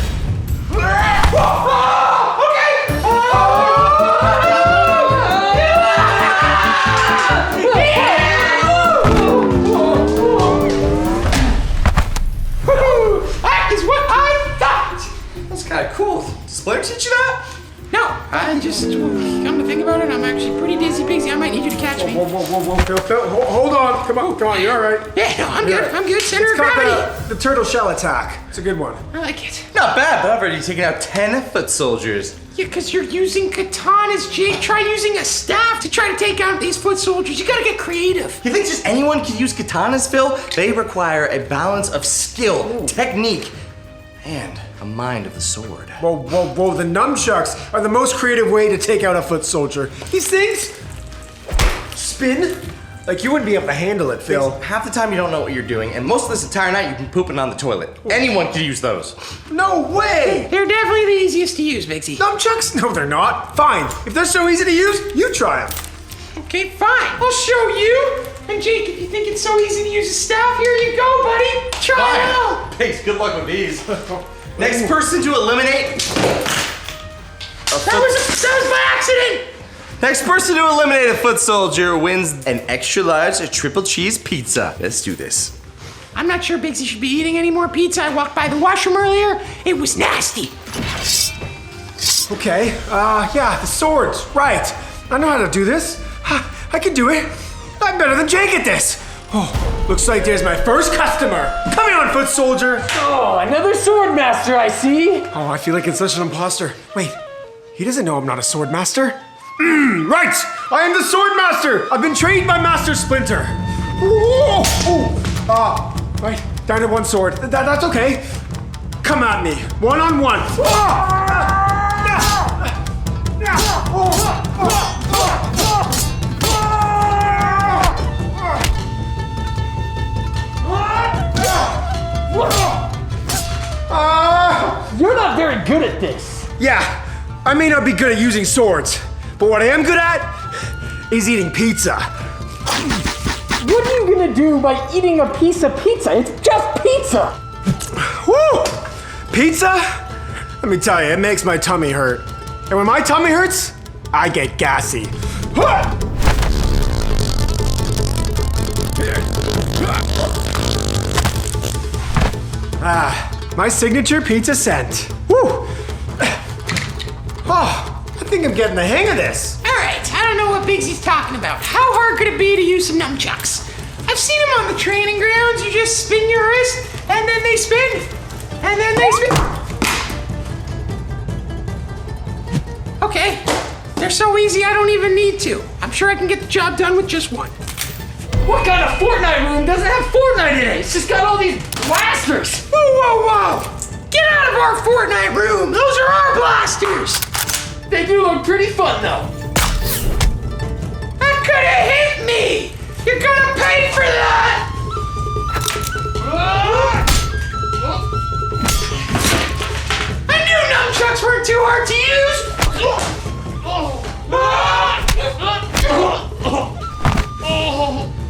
That is what I thought! That's kind of cool. Did Splinter teach you that? No, I just, come to think about it, I'm actually pretty dizzy, Bigsy. I might need you to catch me. Whoa, Phil, hold on. Come on, you all right? Yeah, no, I'm good. Center of It's gravity. called the turtle shell attack. It's a good one. I like it. Not bad, but I've already taken out 10 foot soldiers. Yeah, because you're using katanas, Jake. Try using a staff to try to take out these foot soldiers. You gotta get creative. You think just anyone can use katanas, Phil? They require a balance of skill, technique, and a mind of the sword. Whoa, the nunchucks are the most creative way to take out a foot soldier. These things spin like you wouldn't be able to handle it, Phil. Half the time you don't know what you're doing, and most of this entire night you've been pooping on the toilet. Anyone can use those. No way! They're definitely the easiest to use, Bigsy. Nunchucks? No, they're not. Fine. If they're so easy to use, you try them. Okay, fine. I'll show you. And Jake, if you think it's so easy to use a staff, here you go, buddy. Try it out. Thanks, good luck with these. Next person to eliminate. That was by accident. Next person to eliminate a foot soldier wins an extra large triple cheese pizza. Let's do this. I'm not sure Bigsy should be eating any more pizza. I walked by the washroom earlier. It was nasty. Okay, yeah, the swords, right. I know how to do this. I can do it. I'm better than Jake at this. Oh, looks like there's my first customer. Come on, foot soldier. Oh, another sword master, I see. Oh, I feel like it's such an imposter. Wait, he doesn't know I'm not a sword master. Right, I am the sword master. I've been trained by Master Splinter. Right, down to one sword. That's okay. Come at me, one-on-one. You're not very good at this. Yeah, I may not be good at using swords, but what I am good at is eating pizza. What are you gonna do by eating a piece of pizza? It's just pizza. Woo! Pizza? Let me tell you, it makes my tummy hurt. And when my tummy hurts, I get gassy. My signature pizza scent. Woo! Oh, I think I'm getting the hang of this. All right, I don't know what Bigsy's talking about. How hard could it be to use some nunchucks? I've seen them on the training grounds. You just spin your wrist, and then they spin, and then they spin. Okay, they're so easy I don't even need to. I'm sure I can get the job done with just one. What kind of Fortnite room doesn't have Fortnite in it? It's just got all these blasters. Whoa, whoa, whoa! Get out of our Fortnite room! Those are our blasters! They do look pretty fun though. That could have hit me! You're gonna pay for that! I knew nunchucks weren't too hard to use!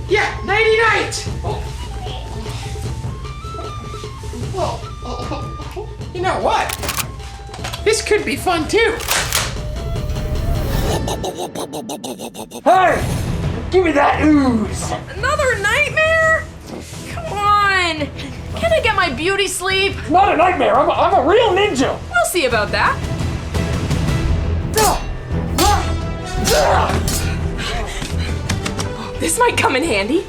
Yeah, nighty night! You know what? This could be fun too. Hey, give me that ooze. Another nightmare? Come on. Can I get my beauty sleep? Not a nightmare. I'm a real ninja. We'll see about that. This might come in handy.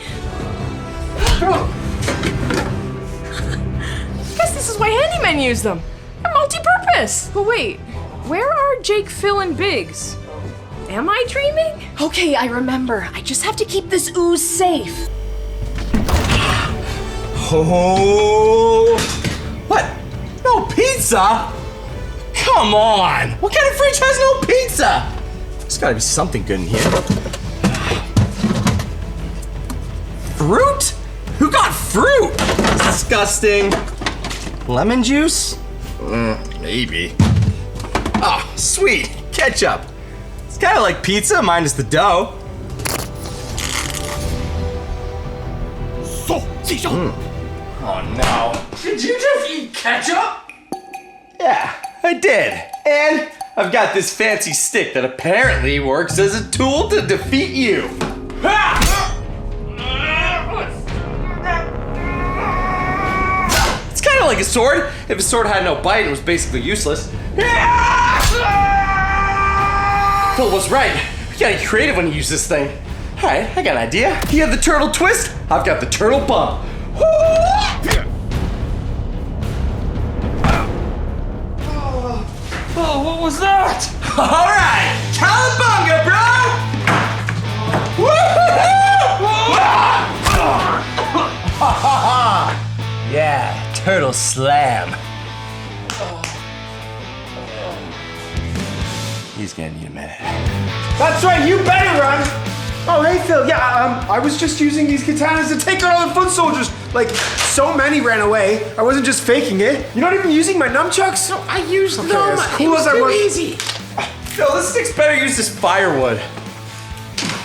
Guess this is why handymen use them. They're multi-purpose. But wait, where are Jake, Phil, and Biggs? Am I dreaming? Okay, I remember. I just have to keep this ooze safe. Oh, what? No pizza? Come on! What kind of fridge has no pizza? There's gotta be something good in here. Fruit? Who got fruit? Disgusting. Lemon juice? Maybe. Oh, sweet. Ketchup. It's kind of like pizza, minus the dough. Oh no. Did you just eat ketchup? Yeah, I did. And I've got this fancy stick that apparently works as a tool to defeat you. It's kind of like a sword. If a sword had no bite, it was basically useless. Phil was right. We gotta get creative when you use this thing. All right, I got an idea. You have the turtle twist, I've got the turtle bump. Oh, what was that? All right, cowabunga, bro! Yeah, turtle slam. He's gonna need a minute. That's right, you better run! Oh, hey, Phil, yeah, I was just using these katanas to take out all the foot soldiers. Like, so many ran away. I wasn't just faking it. You're not even using my nunchucks? No, I used them. as cool It was as I too was. easy. Phil, this stick's better used as firewood.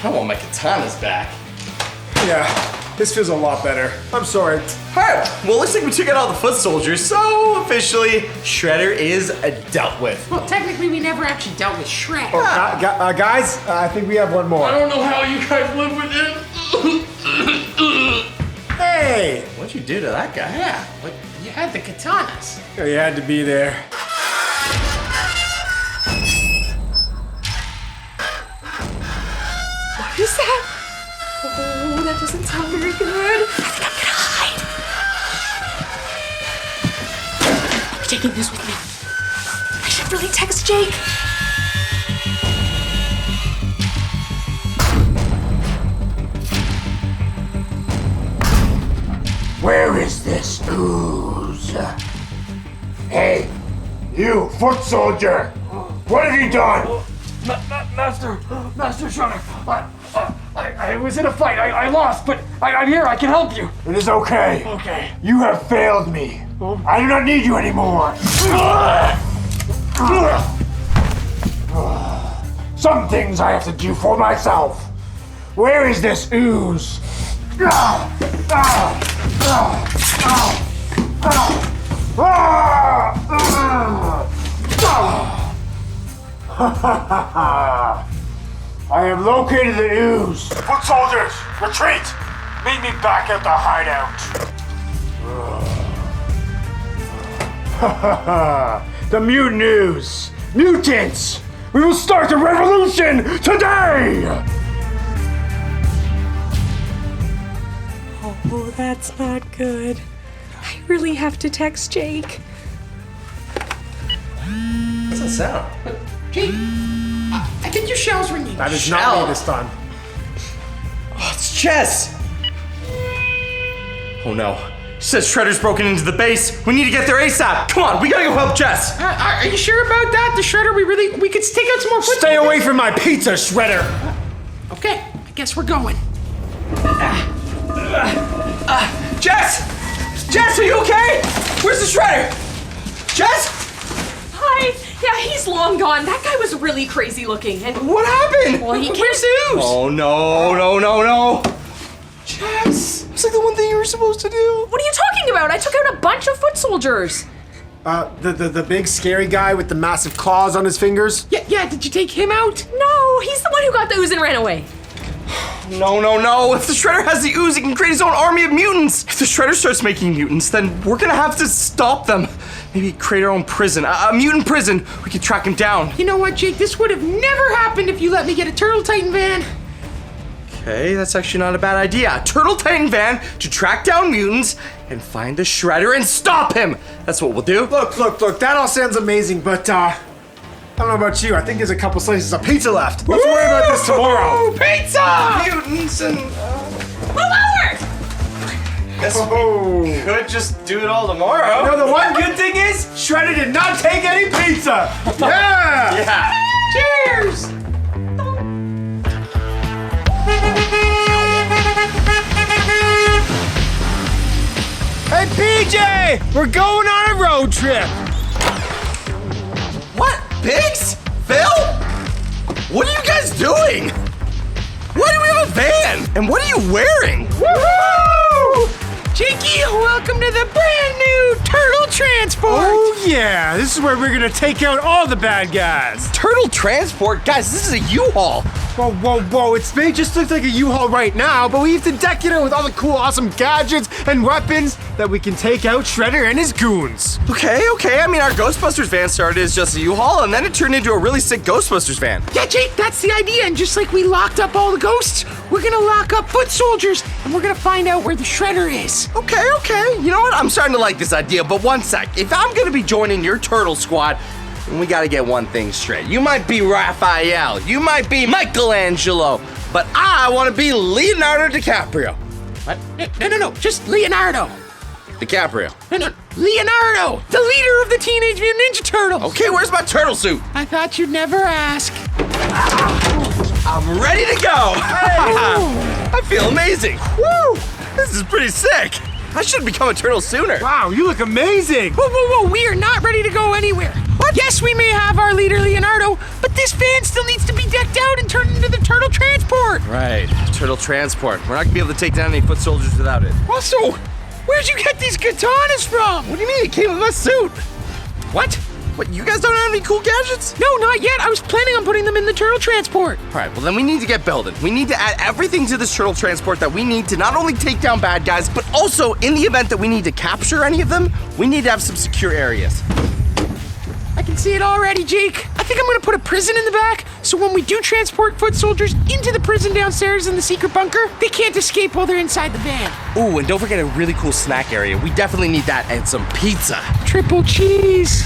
I want my katanas back. Yeah, this feels a lot better. I'm sorry. All right, well, looks like we took out all the foot soldiers, so officially, Shredder is dealt with. Well, technically, we never actually dealt with Shred. Guys, I think we have one more. I don't know how you guys live with it. Hey! What'd you do to that guy? Yeah, but you had the katanas. Oh, you had to be there. What is that? Oh, that doesn't sound very good. I think I'm gonna hide. I'm taking this with me. I should really text Jake. Where is this ooze? Hey, you foot soldier! What have you done? Master Shredder, I was in a fight. I lost, but I'm here. I can help you. It is okay. Okay. You have failed me. I do not need you anymore. Some things I have to do for myself. Where is this ooze? I have located the ooze. Foot soldiers, retreat! Meet me back at the hideout. The mutant ooze. Mutants! We will start a revolution today! Oh, that's not good. I really have to text Jake. What's that sound? Jake, I think your shell's ringing. That is not me this time. Oh, it's Jess! Oh no. Says Shredder's broken into the base. We need to get there ASAP. Come on, we gotta go help Jess. Are you sure about that? The Shredder, we could take out some more foot. Stay away from my pizza, Shredder! Okay, I guess we're going. Jess! Jess, are you okay? Where's the Shredder? Jess? Hi. Yeah, he's long gone. That guy was really crazy looking. And What happened? well, he Where's can't. the ooze? Oh no. Jess! It's like the one thing you were supposed to do. What are you talking about? I took out a bunch of foot soldiers. The big scary guy with the massive claws on his fingers? Yeah, did you take him out? No, he's the one who got the ooze and ran away. No. If the Shredder has the ooze, he can create his own army of mutants. If the Shredder starts making mutants, then we're gonna have to stop them. Maybe create our own prison, a mutant prison. We can track him down. You know what, Jake? This would have never happened if you let me get a Turtle Titan van. Okay, that's actually not a bad idea. A Turtle Titan van to track down mutants and find the Shredder and stop him. That's what we'll do. Look, that all sounds amazing, but I don't know about you. I think there's a couple slices of pizza left. Let's worry about this tomorrow. Pizza! Mutants and... Move over! Guess we could just do it all tomorrow. You know, the one good thing is, Shredder did not take any pizza. Yeah! Yeah. Cheers! Hey, PJ! We're going on a road trip. What? Pigs? Phil? What are you guys doing? Why do we have a van? And what are you wearing? Woohoo! Jakey, welcome to the brand new Turtle Transport! Oh yeah, this is where we're gonna take out all the bad guys. Turtle Transport? Guys, this is a U-Haul. Whoa, it may just look like a U-Haul right now, but we have to deck it out with all the cool, awesome gadgets and weapons that we can take out Shredder and his goons. Okay. I mean, our Ghostbusters van started as just a U-Haul, and then it turned into a really sick Ghostbusters van. Yeah, Jake, that's the idea. And just like we locked up all the ghosts, we're gonna lock up foot soldiers, and we're gonna find out where the Shredder is. Okay. You know what? I'm starting to like this idea, but one sec. If I'm gonna be joining your Turtle Squad, then we gotta get one thing straight. You might be Raphael, you might be Michelangelo, but I wanna be Leonardo DiCaprio. What? No, just Leonardo. DiCaprio. No, Leonardo, the leader of the Teenage Mutant Ninja Turtles. Okay, where's my turtle suit? I thought you'd never ask. I'm ready to go. I feel amazing. Woo! This is pretty sick. I should become a turtle sooner. Wow, you look amazing. Whoa, we are not ready to go anywhere. What? Yes, we may have our leader Leonardo, but this van still needs to be decked out and turned into the Turtle Transport. Right, Turtle Transport. We're not gonna be able to take down any foot soldiers without it. Also, where'd you get these katanas from? What do you mean? It came with my suit. What? What, you guys don't have any cool gadgets? No, not yet. I was planning on putting them in the Turtle Transport. All right, well then we need to get building. We need to add everything to this Turtle Transport that we need to not only take down bad guys, but also in the event that we need to capture any of them, we need to have some secure areas. I can see it already, Jake. I think I'm gonna put a prison in the back, so when we do transport foot soldiers into the prison downstairs in the secret bunker, they can't escape while they're inside the van. Ooh, and don't forget a really cool snack area. We definitely need that and some pizza. Triple cheese.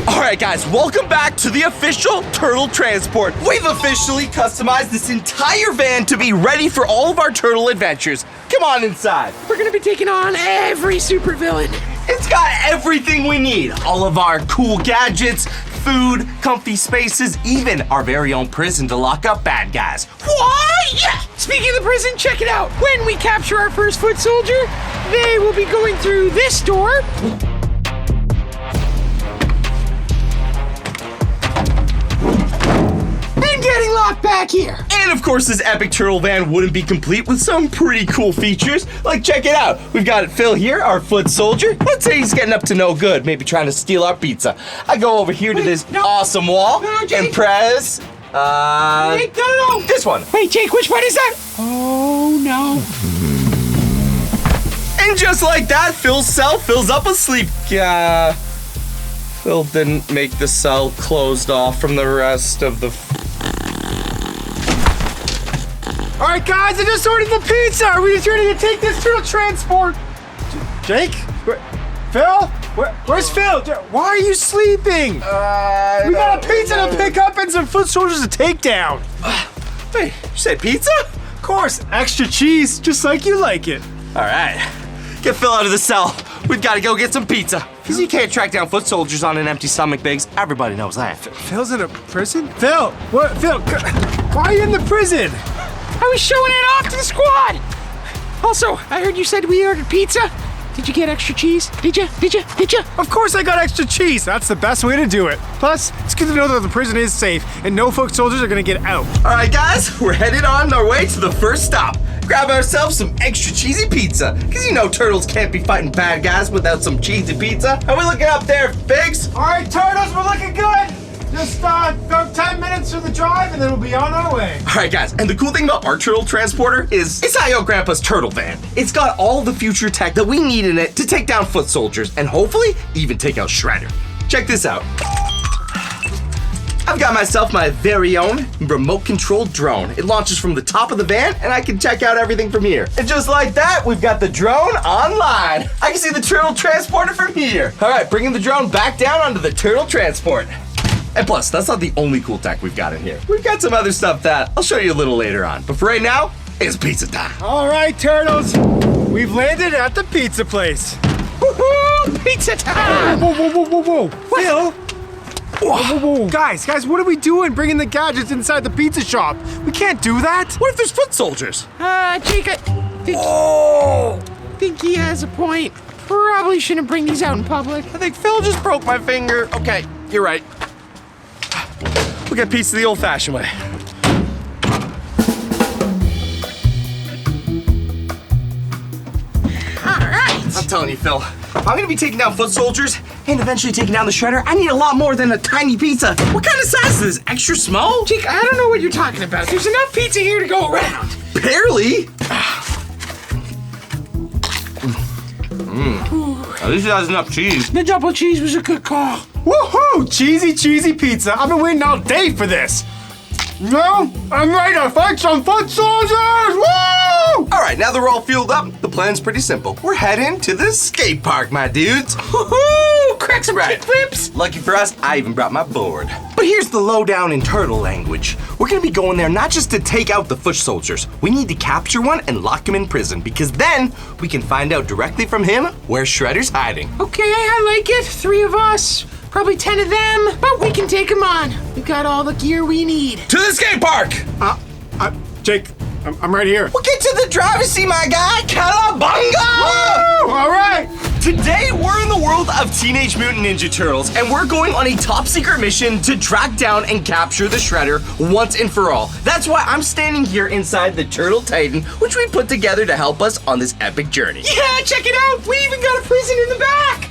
All right, guys, welcome back to the official Turtle Transport. We've officially customized this entire van to be ready for all of our turtle adventures. Come on inside. We're gonna be taking on every supervillain. It's got everything we need. All of our cool gadgets, food, comfy spaces, even our very own prison to lock up bad guys. What? Yeah! Speaking of the prison, check it out. When we capture our first foot soldier, they will be going through this door. And getting locked back here. And of course, this epic turtle van wouldn't be complete with some pretty cool features. Like, check it out. We've got Phil here, our foot soldier. Let's say he's getting up to no good, maybe trying to steal our pizza. I go over here to this awesome wall Jake. and press, Jake, no. this one. Wait, Jake, which one is that? Oh, no. And just like that, Phil's cell fills up with sleep. Phil didn't make the cell closed off from the rest of the... All right, guys, I just ordered the pizza. Are we just ready to take this turtle transport? Jake? Phil? Where's Phil? Why are you sleeping? We got a pizza to pick up and some foot soldiers to take down. Wait, you said pizza? Of course, extra cheese, just like you like it. All right, get Phil out of the cell. We've got to go get some pizza. Because you can't track down foot soldiers on an empty stomach, Biggs. Everybody knows that. Phil's in a prison? Phil, what? Phil, why are you in the prison? I was showing it off to the squad. Also, I heard you said we ordered pizza. Did you get extra cheese? Did you? Of course I got extra cheese. That's the best way to do it. Plus, it's good to know that the prison is safe and no foot soldiers are gonna get out. All right, guys, we're headed on our way to the first stop. Grab ourselves some extra cheesy pizza. Because you know turtles can't be fighting bad guys without some cheesy pizza. Are we looking up there, Biggs? All right, turtles, we're looking good. Just about 10 minutes for the drive and then we'll be on our way. All right, guys, and the cool thing about our turtle transporter is it's Hi-Yo Grandpa's turtle van. It's got all the future tech that we need in it to take down foot soldiers and hopefully even take out Shredder. Check this out. I've got myself my very own remote-controlled drone. It launches from the top of the van, and I can check out everything from here. And just like that, we've got the drone online. I can see the turtle transporter from here. All right, bringing the drone back down onto the turtle transport. And plus, that's not the only cool tech we've got in here. We've got some other stuff that I'll show you a little later on. But for right now, it's pizza time. All right, turtles, we've landed at the pizza place. Woohoo! Pizza time! Whoa. Phil? Whoa. Guys, what are we doing bringing the gadgets inside the pizza shop? We can't do that. What if there's foot soldiers? Jake, I think he has a point. Probably shouldn't bring these out in public. I think Phil just broke my finger. Okay, you're right. We'll get pizza the old-fashioned way. All right. I'm telling you, Phil, if I'm gonna be taking down foot soldiers and eventually taking down the Shredder, I need a lot more than a tiny pizza. What kind of size is this? Extra small? Jake, I don't know what you're talking about. There's enough pizza here to go around. Barely. At least it has enough cheese. The double cheese was a good call. Woohoo! Cheesy pizza. I've been waiting all day for this. No, I'm ready to fight some foot soldiers! Woo! All right, now that we're all fueled up, the plan's pretty simple. We're heading to the skate park, my dudes. Woohoo! Crack some kickflips. Lucky for us, I even brought my board. But here's the lowdown in turtle language. We're gonna be going there not just to take out the foot soldiers. We need to capture one and lock him in prison because then we can find out directly from him where Shredder's hiding. Okay, I like it. 3 of us. Probably 10 of them, but we can take them on. We've got all the gear we need. To the skate park! Jake, I'm right here. We'll get to the driver's seat, my guy. Cowabunga! Woo! All right. Today, we're in the world of Teenage Mutant Ninja Turtles, and we're going on a top-secret mission to track down and capture the Shredder once and for all. That's why I'm standing here inside the Turtle Titan, which we put together to help us on this epic journey. Yeah, check it out. We even got a prison in the back.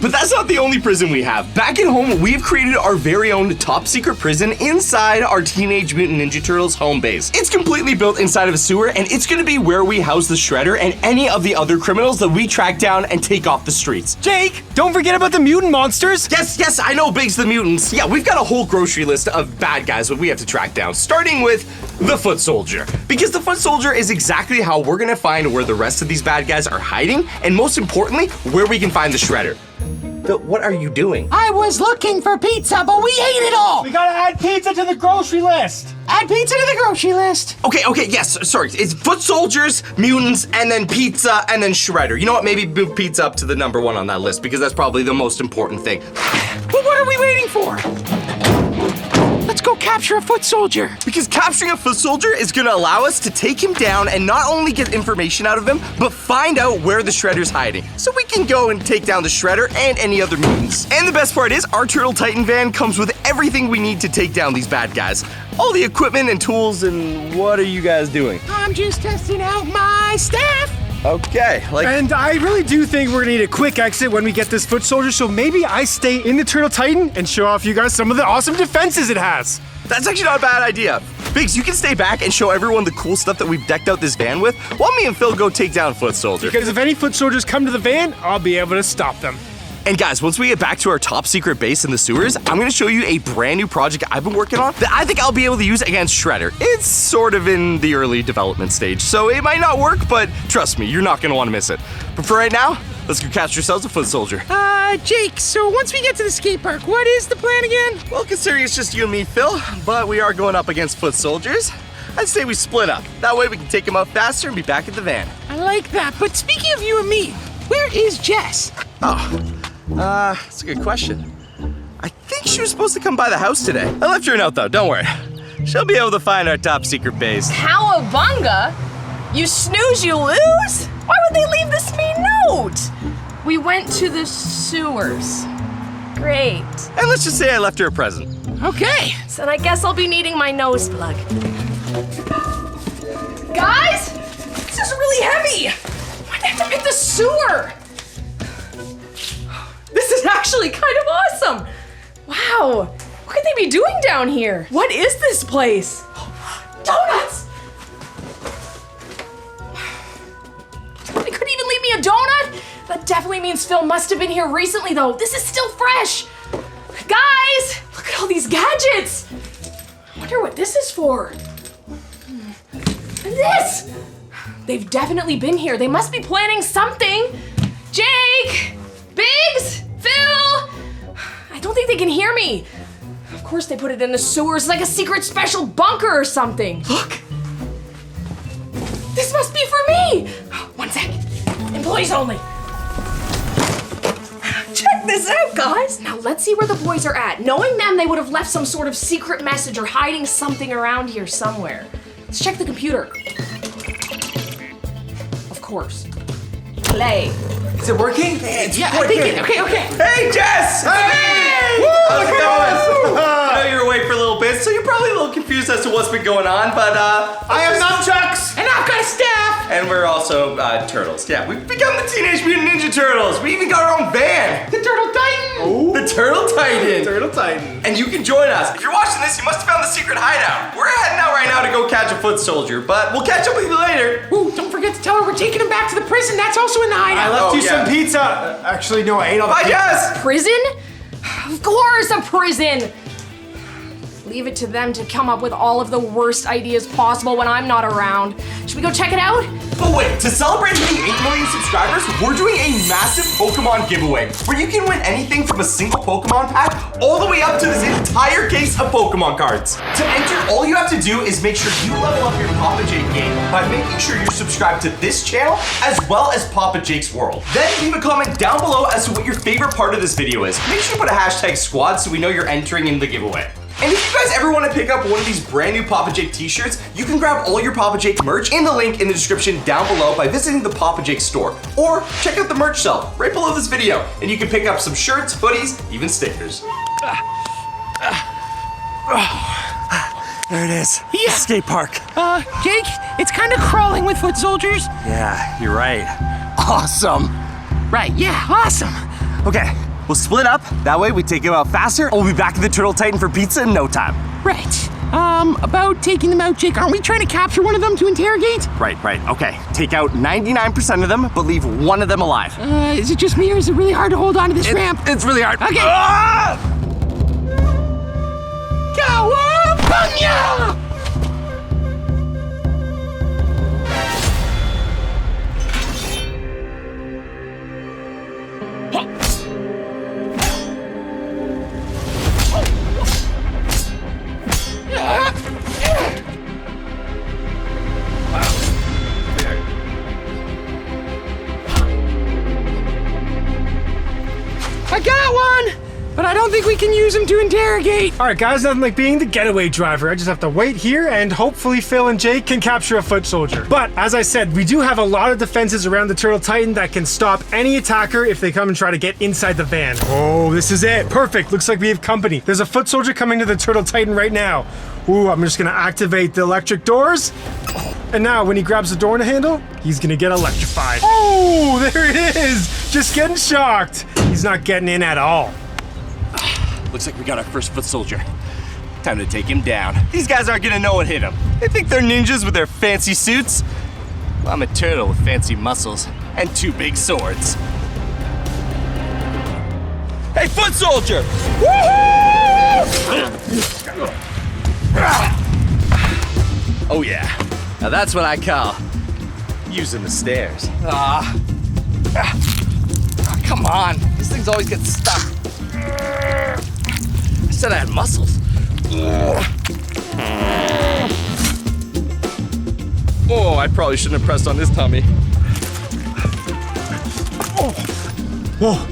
But that's not the only prison we have. Back at home, we've created our very own top secret prison inside our Teenage Mutant Ninja Turtles home base. It's completely built inside of a sewer, and it's gonna be where we house the Shredder and any of the other criminals that we track down and take off the streets. Jake, don't forget about the mutant monsters. Yes, I know Biggs the Mutants. Yeah, we've got a whole grocery list of bad guys that we have to track down, starting with the Foot Soldier. Because the Foot Soldier is exactly how we're gonna find where the rest of these bad guys are hiding, and most importantly, where we can find the Shredder. Phil, what are you doing? I was looking for pizza, but we ate it all. We gotta add pizza to the grocery list. Add pizza to the grocery list. Okay, yes, sorry. It's foot soldiers, mutants, and then pizza, and then shredder. You know what? Maybe move pizza up to the number 1 on that list because that's probably the most important thing. Well, what are we waiting for? Let's go capture a foot soldier. Because capturing a foot soldier is gonna allow us to take him down and not only get information out of him, but find out where the shredder's hiding. So we can go and take down the shredder and any other mutants. And the best part is, our Turtle Titan van comes with everything we need to take down these bad guys. All the equipment and tools, and what are you guys doing? I'm just testing out my staff. Okay, And I really do think we're gonna need a quick exit when we get this foot soldier, so maybe I stay in the Turtle Titan and show off you guys some of the awesome defenses it has. that's actually not a bad idea. Biggs, you can stay back and show everyone the cool stuff that we've decked out this van with, while me and Phil go take down Foot Soldier. Because if any foot soldiers come to the van, I'll be able to stop them. And guys, once we get back to our top secret base in the sewers, I'm gonna show you a brand new project I've been working on that I think I'll be able to use against Shredder. It's sort of in the early development stage, so it might not work, but trust me, you're not gonna wanna miss it. But for right now, let's go catch ourselves a foot soldier. Jake, so once we get to the skate park, what is the plan again? Well, considering it's just you and me, Phil, but we are going up against foot soldiers, I'd say we split up. That way we can take them out faster and be back at the van. I like that, but speaking of you and me, where is Jess? That's a good question. I think she was supposed to come by the house today. I left her a note though, don't worry. She'll be able to find our top secret base. Cowabunga? You snooze, you lose? Why would they leave this mean note? We went to the sewers. Great. And let's just say I left her a present. Okay. So I guess I'll be needing my nose plug. Guys, this is really heavy. Why'd they have to pick the sewer? This is actually kind of awesome. Wow, what could they be doing down here? What is this place? Donuts! They couldn't even leave me a donut? That definitely means Phil must have been here recently though. This is still fresh. Guys, look at all these gadgets. I wonder what this is for. And this! They've definitely been here. They must be planning something. Jake! Biggs! Phil! I don't think they can hear me. Of course they put it in the sewers like a secret special bunker or something. Look! This must be for me! 1 sec. Employees only. Check this out, guys. Now let's see where the boys are at. Knowing them, they would have left some sort of secret message or hiding something around here somewhere. Let's check the computer. Of course. Play. Is it working? Yeah, I think it. Okay. Hey, Jess! Hey! How's it going? I know you're away for a little bit, so you're probably a little confused as to what's been going on, but I have nom-chucks! And I've got a staff. and we're also turtles. Yeah, we've become the Teenage Mutant Ninja Turtles. We even got our own van. The Turtle Titan. Ooh. The Turtle Titan. Turtle Titan. And you can join us. If you're watching this, you must have found the secret hideout. We're heading out right now to go catch a foot soldier, but we'll catch up with you later. Ooh, don't forget to tell her we're taking him back to the prison. That's also in the hideout. I left Oh, you yeah. some pizza. Actually, no, I ate all the Bye, pizza. Jess. Prison? Of course, a prison! Leave it to them to come up with all of the worst ideas possible when I'm not around. Should we go check it out? But wait, to celebrate hitting 8 million subscribers, we're doing a massive Pokemon giveaway where you can win anything from a single Pokemon pack all the way up to this entire case of Pokemon cards. To enter, all you have to do is make sure you level up your Papa Jake game by making sure you're subscribed to this channel as well as Papa Jake's World. Then leave a comment down below as to what your favorite part of this video is. Make sure to put a hashtag squad so we know you're entering in the giveaway. And if you guys ever want to pick up one of these brand new Papa Jake t-shirts, you can grab all your Papa Jake merch in the link in the description down below by visiting the Papa Jake store. Or check out the merch shelf right below this video, and you can pick up some shirts, hoodies, even stickers. There it is. Yeah. Skate park. Jake, it's kind of crawling with foot soldiers. Yeah, you're right. Awesome. Right, yeah, awesome. Okay, we'll split up. That way we take him out faster, and we'll be back in the Turtle Titan for pizza in no time. Right. About taking them out, Jake, aren't we trying to capture one of them to interrogate? Right, okay. Take out 99% of them, but leave one of them alive. Is it just me or is it really hard to hold on to this ramp? It's really hard. Okay. Ah! Cowabunga! I don't think we can use him to interrogate. All right, guys, nothing like being the getaway driver. I just have to wait here and hopefully Phil and Jake can capture a foot soldier. But as I said, we do have a lot of defenses around the Turtle Titan that can stop any attacker if they come and try to get inside the van. Oh, this is it. Perfect. Looks like we have company. There's a foot soldier coming to the Turtle Titan right now. Ooh, I'm just gonna activate the electric doors. And now when he grabs the door handle, he's gonna get electrified. Oh, there it is. Just getting shocked. He's not getting in at all. Looks like we got our first foot soldier. Time to take him down. These guys aren't gonna know what hit him. They think they're ninjas with their fancy suits. Well, I'm a turtle with fancy muscles and 2 big swords. Hey, foot soldier! Woohoo! Oh yeah, now that's what I call using the stairs. Come on, these things always get stuck. I said I had muscles. Oh, I probably shouldn't have pressed on his tummy. Whoa,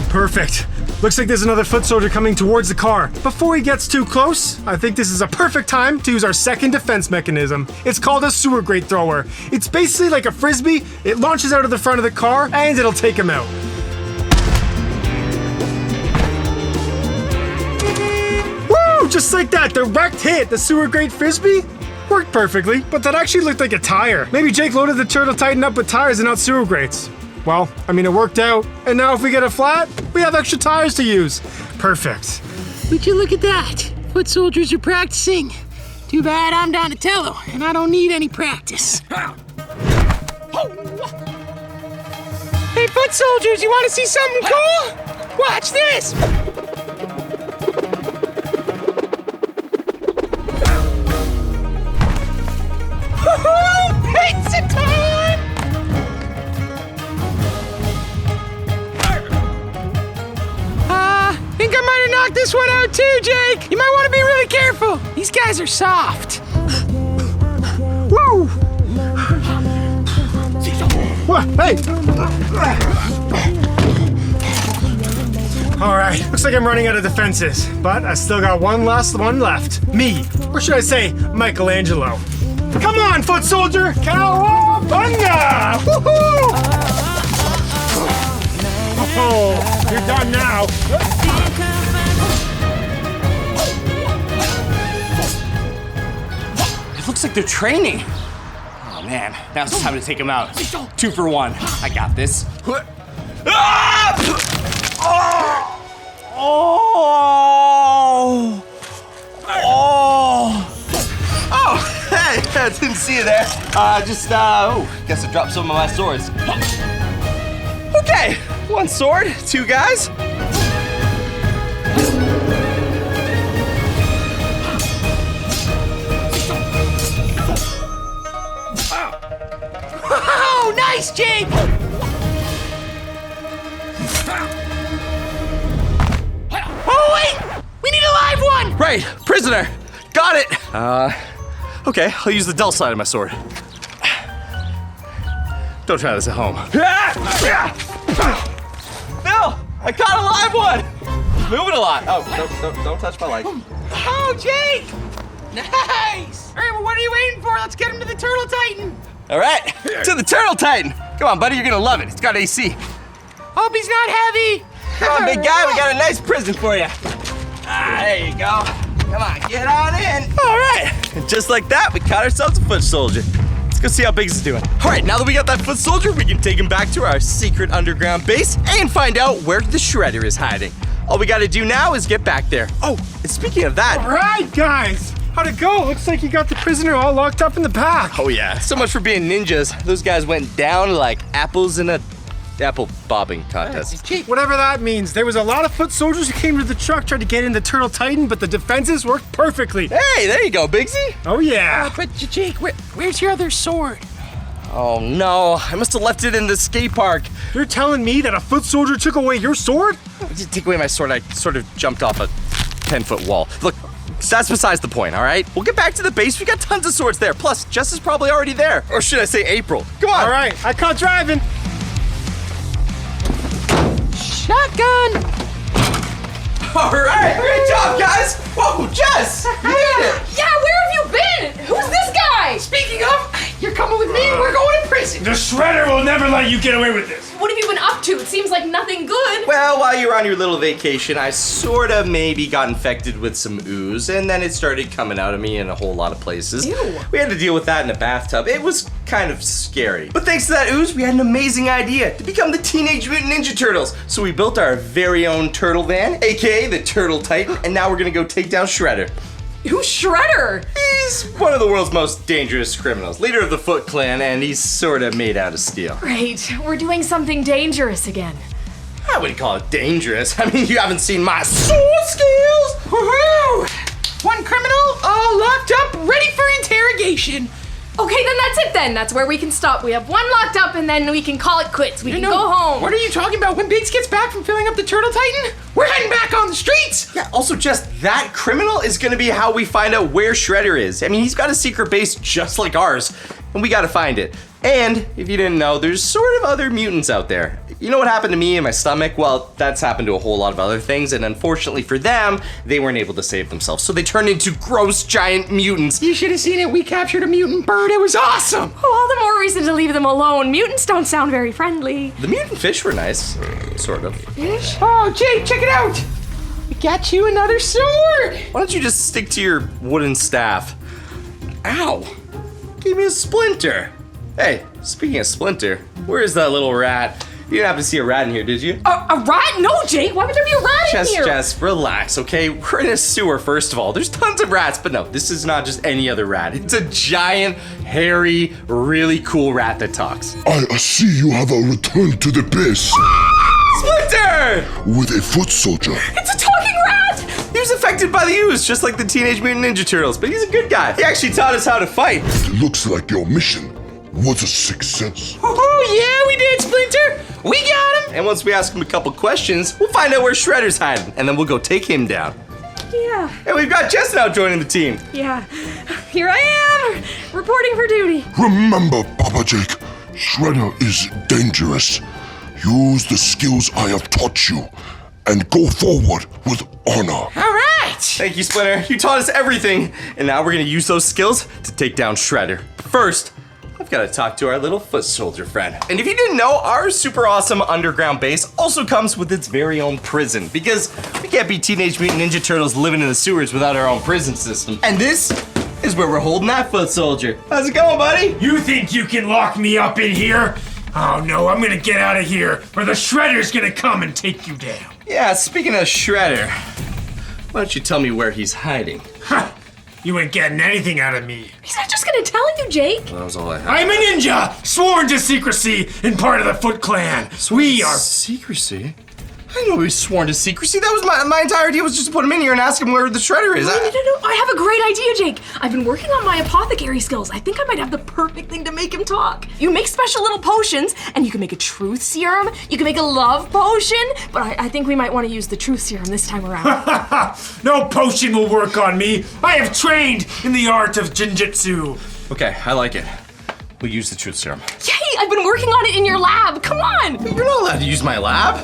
perfect. Looks like there's another foot soldier coming towards the car. Before he gets too close, I think this is a perfect time to use our second defense mechanism. It's called a sewer grate thrower. It's basically like a frisbee. It launches out of the front of the car and it'll take him out. Woo! Just like that, direct hit. The sewer grate frisbee worked perfectly, but that actually looked like a tire. Maybe Jake loaded the Turtle Titan up with tires and not sewer grates. Well, I mean, it worked out. And now if we get a flat, we have extra tires to use. Perfect. Would you look at that? Foot soldiers are practicing. Too bad I'm Donatello, and I don't need any practice. Hey, foot soldiers, you want to see something cool? Watch this! Pizza time! Think I might have knocked this one out too, Jake. You might want to be really careful. These guys are soft. Woo! What? Hey! All right, looks like I'm running out of defenses, but I still got one last one left. Me, or should I say Michelangelo. Come on, foot soldier! Cowabunga! Woohoo! Oh, you're done now. It looks like they're training. Oh man, now it's time to take him out. 2 for 1. I got this. Oh, hey, I didn't see you there. Guess I dropped some of my swords. Okay, 1 sword, 2 guys. Oh, nice, Jake! Oh, wait! We need a live one! Right, prisoner. Got it. Okay, I'll use the dull side of my sword. Don't try this at home. Phil, I caught a live one. He's moving a lot. Oh, don't touch my leg. Oh, Jake! Nice! All right, well, what are you waiting for? Let's get him to the Turtle Titan. All right, to the Turtle Titan. Come on, buddy, you're gonna love it. It's got AC. Hope he's not heavy. Come on, big guy, we got a nice prison for you. There you go. Come on, get on in. All right, and just like that, we caught ourselves a foot soldier. Let's go see how Biggs is doing. All right, now that we got that foot soldier, we can take him back to our secret underground base and find out where the shredder is hiding. All we gotta do now is get back there. Oh, and speaking of that. All right, guys. How'd it go? Looks like you got the prisoner all locked up in the back. Oh yeah, so much for being ninjas. Those guys went down like apples in a apple bobbing contest. Whatever that means. There was a lot of foot soldiers who came to the truck, tried to get in the Turtle Titan, but the defenses worked perfectly. Hey, there you go, Biggsy. Oh yeah. But Jake, where's your other sword? Oh no, I must have left it in the skate park. You're telling me that a foot soldier took away your sword? I didn't take away my sword, I sort of jumped off a 10-foot wall. Look, that's besides the point, all right? We'll get back to the base, we got tons of swords there. Plus, Jess is probably already there. Or should I say April? Come on. All right, I caught driving. Shotgun! All right, great job, guys. Whoa, Jess, you made it. Yeah, where have you been? Who's this guy? Speaking of, you're coming with me. We're going to prison. The Shredder will never let you get away with this. What have you been up to? It seems like nothing good. Well, while you were on your little vacation, I sort of maybe got infected with some ooze, and then it started coming out of me in a whole lot of places. Ew. We had to deal with that in a bathtub. It was kind of scary. But thanks to that ooze, we had an amazing idea to become the Teenage Mutant Ninja Turtles. So we built our very own turtle van, aka the Turtle Titan, and now we're gonna go take down Shredder. Who's Shredder? He's one of the world's most dangerous criminals, leader of the Foot Clan, and he's sort of made out of steel. Great, we're doing something dangerous again. I wouldn't call it dangerous. I mean, you haven't seen my sword skills. Woohoo! One criminal, all locked up, ready for interrogation. Okay, then that's it then. That's where we can stop. We have one locked up and then we can call it quits. We can go home. What are you talking about? When Biggs gets back from filling up the Turtle Titan, we're heading back on the streets. Yeah, also just that criminal is gonna be how we find out where Shredder is. I mean, he's got a secret base just like ours, and we gotta find it. And if you didn't know, there's sort of other mutants out there. You know what happened to me in my stomach? Well, that's happened to a whole lot of other things, and unfortunately for them, they weren't able to save themselves. So they turned into gross giant mutants. You should have seen it. We captured a mutant bird. It was awesome. All the more reason to leave them alone. Mutants don't sound very friendly. The mutant fish were nice, sort of. Oh, Jake, check it out. We got you another sword. Why don't you just stick to your wooden staff? Ow! Gave me a splinter. Hey, speaking of splinter, where is that little rat? You didn't happen to see a rat in here, did you? A rat? No, Jake. Why would there be a rat in here? Jess, relax, okay? We're in a sewer, first of all. There's tons of rats, but no, this is not just any other rat. It's a giant, hairy, really cool rat that talks. I see you have returned to the base Splinter! with a foot soldier. It's a talking rat! He was affected by the ooze, just like the Teenage Mutant Ninja Turtles, but he's a good guy. He actually taught us how to fight. Looks like your mission was a success. Oh, yeah, we did, Splinter. We got him. And once we ask him a couple questions, we'll find out where Shredder's hiding, and then we'll go take him down. Yeah, And we've got Jess now joining the team. yeah. Here I am, reporting for duty. Remember, Papa Jake, Shredder is dangerous. Use the skills I have taught you and go forward with honor. All right. Thank you, Splinter. You taught us everything, and now we're gonna use those skills to take down Shredder. But first, I've gotta talk to our little foot soldier friend. And if you didn't know, our super awesome underground base also comes with its very own prison, because we can't be Teenage Mutant Ninja Turtles living in the sewers without our own prison system. And this is where we're holding that foot soldier. How's it going, buddy? You think you can lock me up in here? Oh no, I'm gonna get out of here, or the Shredder's gonna come and take you down. Yeah, speaking of Shredder, why don't you tell me where he's hiding? Ha! You ain't getting anything out of me. He's not just gonna tell you, Jake. That was all I had. I'm a ninja, sworn to secrecy and part of the Foot Clan. We are. Secrecy? I didn't know he was sworn to secrecy. That was my entire idea was just to put him in here and ask him where the Shredder is. No, I have a great idea, Jake. I've been working on my apothecary skills. I think I might have the perfect thing to make him talk. You make special little potions, and you can make a truth serum. You can make a love potion, but I think we might want to use the truth serum this time around. No potion will work on me. I have trained in the art of jinjutsu. Okay, I like it. We'll use the truth serum. Yay, I've been working on it in your lab. Come on. You're not allowed to use my lab.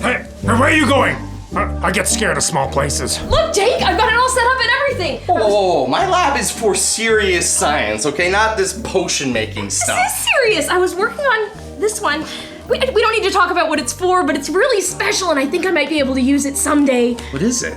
Hey, where are you going? I get scared of small places. Look, Jake, I've got it all set up and everything. Whoa, my lab is for serious science, okay? Not this potion making stuff. This is serious. I was working on this one. We don't need to talk about what it's for, but it's really special, and I think I might be able to use it someday. What is it?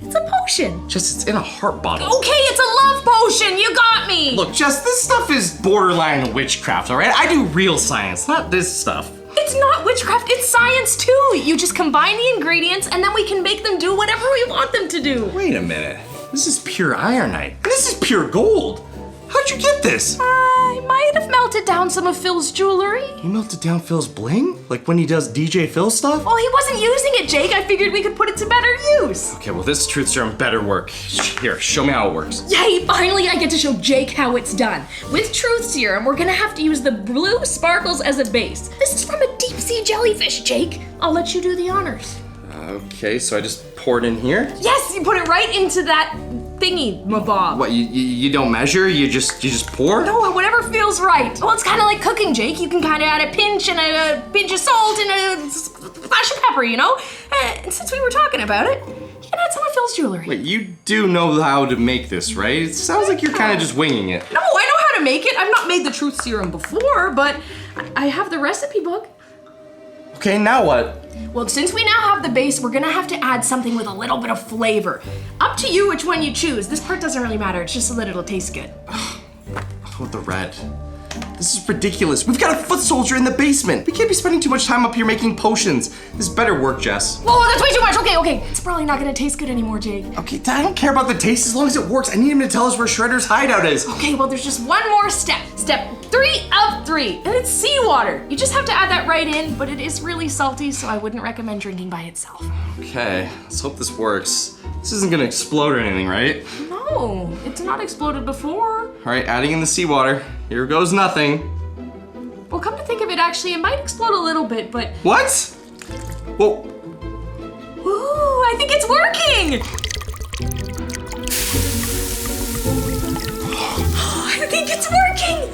It's a potion. Jess, it's in a heart bottle. Okay, it's a love potion. You got me. Look, Jess, this stuff is borderline witchcraft, all right? I do real science, not this stuff. It's not witchcraft, it's science too. You just combine the ingredients and then we can make them do whatever we want them to do. Wait a minute. This is pure ironite. And this is pure gold. How'd you get this? I might have melted down some of Phil's jewelry. You melted down Phil's bling? Like when he does DJ Phil stuff? Well, he wasn't using it, Jake. I figured we could put it to better use. Okay, well this truth serum better work. Here, show me how it works. Yay, finally I get to show Jake how it's done. With truth serum, we're gonna have to use the blue sparkles as a base. This is from a deep sea jellyfish, Jake. I'll let you do the honors. Okay, so I just pour it in here. Yes, you put it right into that thingy, mabob. What, you don't measure? You just pour? No, whatever feels right. Well, it's kind of like cooking, Jake. You can kind of add a pinch and a pinch of salt and a splash of pepper, you know? And since we were talking about it, you can add some of Phil's jewelry. Wait, you do know how to make this, right? It sounds like you're kind of just winging it. No, I know how to make it. I've not made the truth serum before, but I have the recipe book. Okay, now what? Well, since we now have the base, we're gonna have to add something with a little bit of flavor. Up to you which one you choose. This part doesn't really matter. It's just so that it'll taste good. Oh, the red. This is ridiculous. We've got a foot soldier in the basement. We can't be spending too much time up here making potions. This better work, Jess. Whoa, that's way too much. Okay. It's probably not gonna taste good anymore, Jake. Okay, I don't care about the taste as long as it works. I need him to tell us where Shredder's hideout is. Okay, well, there's just one more step. Step 3 of 3, and it's seawater. You just have to add that right in, but it is really salty, so I wouldn't recommend drinking by itself. Okay, let's hope this works. This isn't gonna explode or anything, right? No, it's not exploded before. All right, adding in the seawater. Here goes nothing. Well, come to think of it, actually, it might explode a little bit, but... What? Well, Ooh, I think it's working! I think it's working!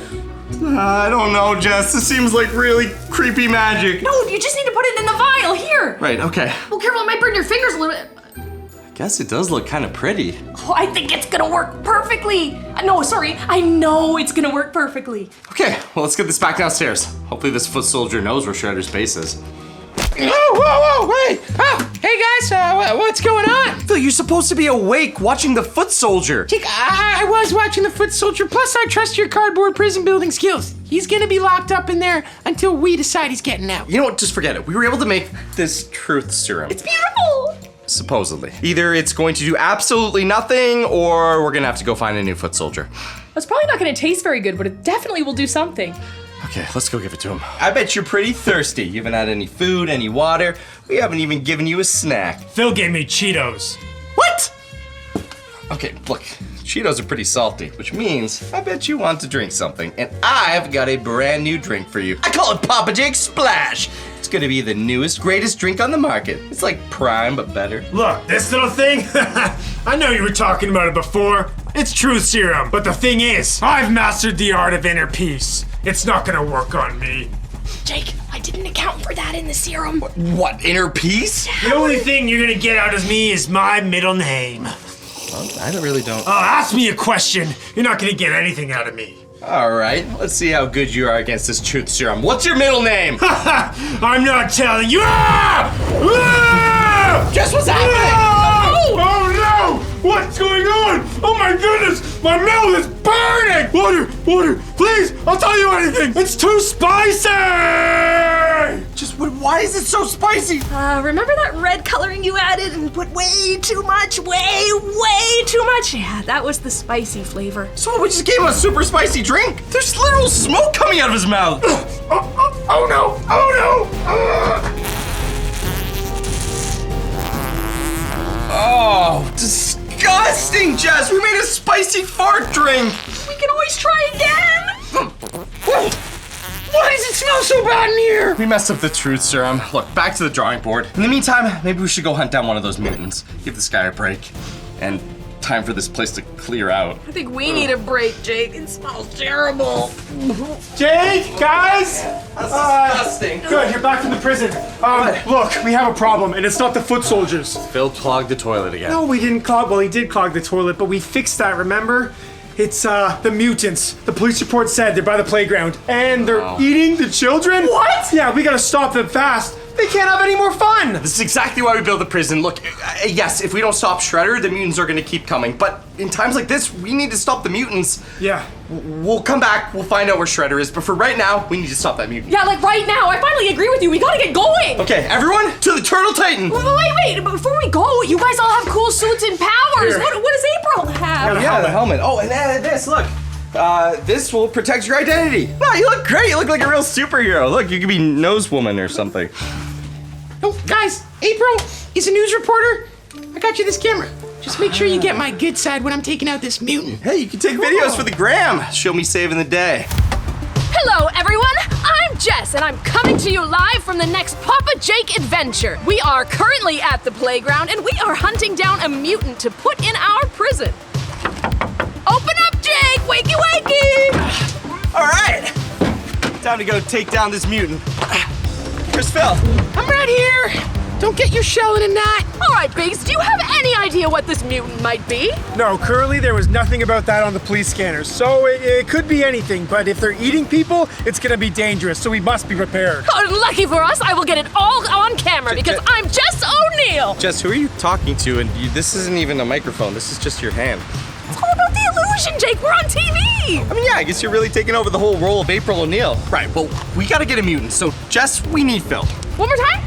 I don't know, Jess. This seems like really creepy magic. No, you just need to put it in the vial, here! Right, okay. Well, careful, it might burn your fingers a little bit. I guess it does look kind of pretty. Oh, I think it's gonna work perfectly! No, sorry, I know it's gonna work perfectly. Okay, well, let's get this back downstairs. Hopefully this foot soldier knows where Shredder's base is. Whoa, wait! Oh, hey guys, what's going on? Phil, you're supposed to be awake watching the foot soldier. Jake, I was watching the foot soldier, plus I trust your cardboard prison building skills. He's gonna be locked up in there until we decide he's getting out. You know what, just forget it. We were able to make this truth serum. It's beautiful! Supposedly. Either it's going to do absolutely nothing, or we're gonna have to go find a new foot soldier. It's probably not gonna taste very good, but it definitely will do something. Okay, let's go give it to him. I bet you're pretty thirsty. You haven't had any food, any water. We haven't even given you a snack. Phil gave me Cheetos. What? Okay, look, Cheetos are pretty salty, which means I bet you want to drink something. And I've got a brand new drink for you. I call it Papa Jake's Splash. It's gonna be the newest, greatest drink on the market. It's like Prime, but better. Look, this little thing, I know you were talking about it before. It's truth serum, but the thing is, I've mastered the art of inner peace. It's not gonna work on me. Jake, I didn't account for that in the serum. What, inner peace? The only thing you're gonna get out of me is my middle name. Well, I really don't. Ask me a question. You're not gonna get anything out of me. All right, let's see how good you are against this truth serum. What's your middle name? I'm not telling you. Ah! Just what's happening? Oh no! What's going on? Oh my goodness! My mouth is burning! Water, please! I'll tell you anything! It's too spicy! Just why is it so spicy? Remember that red coloring you added and put way too much? Way too much? Yeah, that was the spicy flavor. So we just gave him a super spicy drink? There's literal smoke coming out of his mouth. Oh no! Oh, disgusting, Jess! We made a spicy fart drink! We can always try again! Why does it smell so bad in here? We messed up the truth serum. Look, back to the drawing board. In the meantime, maybe we should go hunt down one of those mutants. Give this guy a break. And time for this place to clear out. I think we need a break, Jake. It smells terrible. Jake, guys! That's disgusting. Good, you're back from the prison. Look, we have a problem, and it's not the foot soldiers. Phil clogged the toilet again. No, we didn't clog. Well, he did clog the toilet, but we fixed that, remember? It's, the mutants. The police report said they're by the playground, and they're eating the children. What? Yeah, we gotta stop them fast. They can't have any more fun. This is exactly why we built the prison. Look, yes, if we don't stop Shredder, the mutants are gonna keep coming. But in times like this, we need to stop the mutants. Yeah. We'll come back, we'll find out where Shredder is, but for right now, we need to stop that mutant. Yeah, like right now. I finally agree with you. We gotta get going. Okay, everyone, to the Turtle Titan. Wait. Before we go, you guys all have cool suits and powers. Here. What does April have? Yeah, the helmet. Oh, and this, look. This will protect your identity. Wow, you look great. You look like a real superhero. Look, you could be Nose Woman or something. Oh, guys, April is a news reporter. I got you this camera. Just make sure you get my good side when I'm taking out this mutant. Hey, you can take videos for the gram. Show me saving the day. Hello, everyone. I'm Jess, and I'm coming to you live from the next Papa Jake adventure. We are currently at the playground, and we are hunting down a mutant to put in our prison. wakey, wakey! All right. Time to go take down this mutant. Where's Phil? I'm right here. Don't get your shell in a knot. All right, Biggs, do you have any idea what this mutant might be? No, Curly, there was nothing about that on the police scanners, so it could be anything, but if they're eating people, it's gonna be dangerous, so we must be prepared. Oh, lucky for us, I will get it all on camera because I'm Jess O'Neill. Jess, who are you talking to? And this isn't even a microphone. This is just your hand. It's all about the illusion, Jake. We're on TV. I mean, yeah, I guess you're really taking over the whole role of April O'Neil. Right, well, we gotta get a mutant, so Jess, we need Phil. One more time.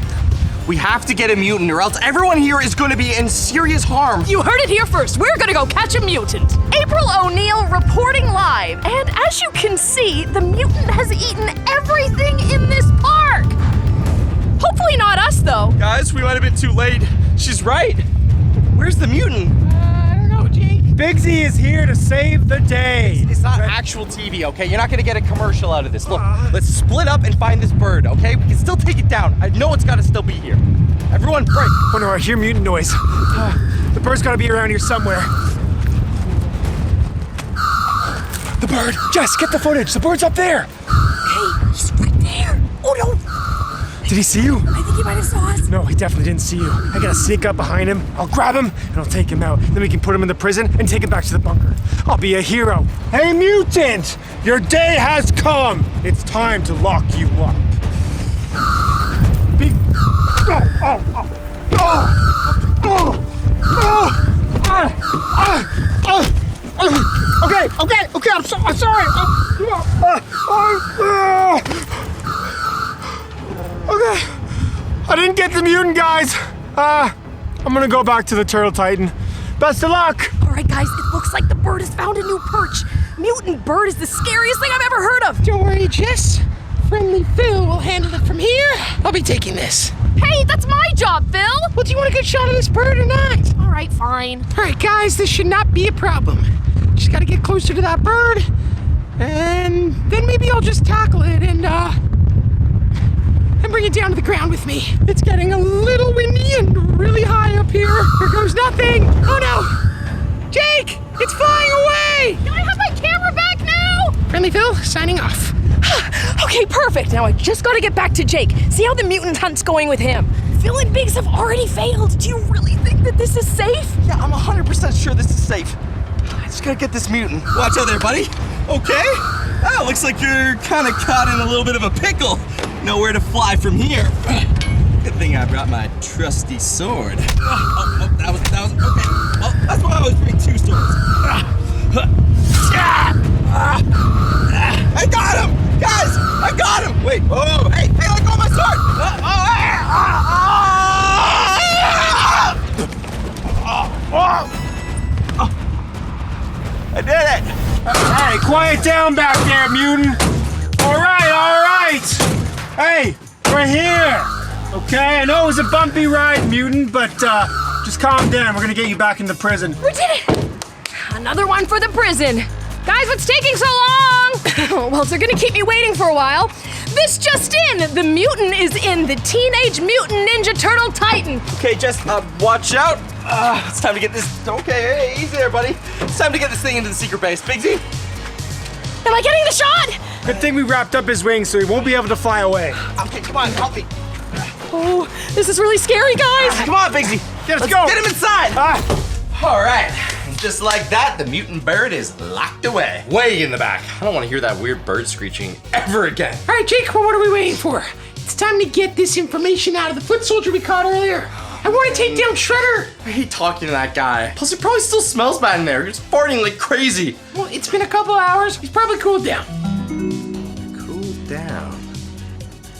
We have to get a mutant or else everyone here is gonna be in serious harm. You heard it here first. We're gonna go catch a mutant. April O'Neil reporting live. And as you can see, the mutant has eaten everything in this park. Hopefully not us, though. Guys, we might have been too late. She's right. Where's the mutant? I don't know, Jake. Bigsy is here to save the day. It's not actual TV, okay? You're not gonna get a commercial out of this. Look, let's split up and find this bird, okay? We can still take it down. I know it's gotta still be here. Everyone, break. Oh no, I hear mutant noise. The bird's gotta be around here somewhere. The bird! Jess, get the footage! The bird's up there! Hey, he's right there. Oh, no. Did he see you? I think he might have saw us. No, he definitely didn't see you. I gotta sneak up behind him, I'll grab him, and I'll take him out. Then we can put him in the prison and take him back to the bunker. I'll be a hero. Hey, mutant! Your day has come! It's time to lock you up. Big... Okay, I'm sorry. Okay. I didn't get the mutant, guys. I'm gonna go back to the Turtle Titan. Best of luck. All right, guys, it looks like the bird has found a new perch. Mutant bird is the scariest thing I've ever heard of. Don't worry, Jess. Friendly Phil will handle it from here. I'll be taking this. Hey, that's my job, Phil. Well, do you want a good shot of this bird or not? All right, fine. All right, guys, this should not be a problem. Just gotta get closer to that bird, and then maybe I'll just tackle it and bring it down to the ground with me. It's getting a little windy and really high up here. Here goes nothing. Oh no! Jake, it's flying away! Can I have my camera back now? Friendly Phil, signing off. Okay, perfect. Now I just gotta get back to Jake. See how the mutant hunt's going with him. Phil and Biggs have already failed. Do you really think that this is safe? Yeah, I'm 100% sure this is safe. I just gotta get this mutant. Watch out there, buddy. Okay? Oh, looks like you're kind of caught in a little bit of a pickle. Nowhere to fly from here. Good thing I brought my trusty sword. Oh, that was, okay. Well, that's why I always bring two swords. I got him! Guys, I got him! Wait, oh, hey, let go of my sword! I did it! Hey, quiet down back there, mutant. All right. Hey, we're here. Okay, I know it was a bumpy ride, mutant, but just calm down. We're gonna get you back into prison. We did it! Another one for the prison. Guys, what's taking so long? Well, they're gonna keep me waiting for a while. This just in, the mutant is in the Teenage Mutant Ninja Turtle Titan. Okay, Jess, watch out. It's time to get this. Okay, hey, easy there, buddy. It's time to get this thing into the secret base. Biggsy? Am I getting the shot? Good thing we wrapped up his wings so he won't be able to fly away. Okay, come on, help me. Oh, this is really scary, guys. Come on, Biggsy. Let's go. Get him inside. All right. Just like that, the mutant bird is locked away. Way in the back. I don't want to hear that weird bird screeching ever again. All right, Jake, well, what are we waiting for? It's time to get this information out of the foot soldier we caught earlier. I want to take down Shredder. I hate talking to that guy. Plus, it probably still smells bad in there. He's farting like crazy. Well, it's been a couple hours. He's probably cooled down. Cooled down?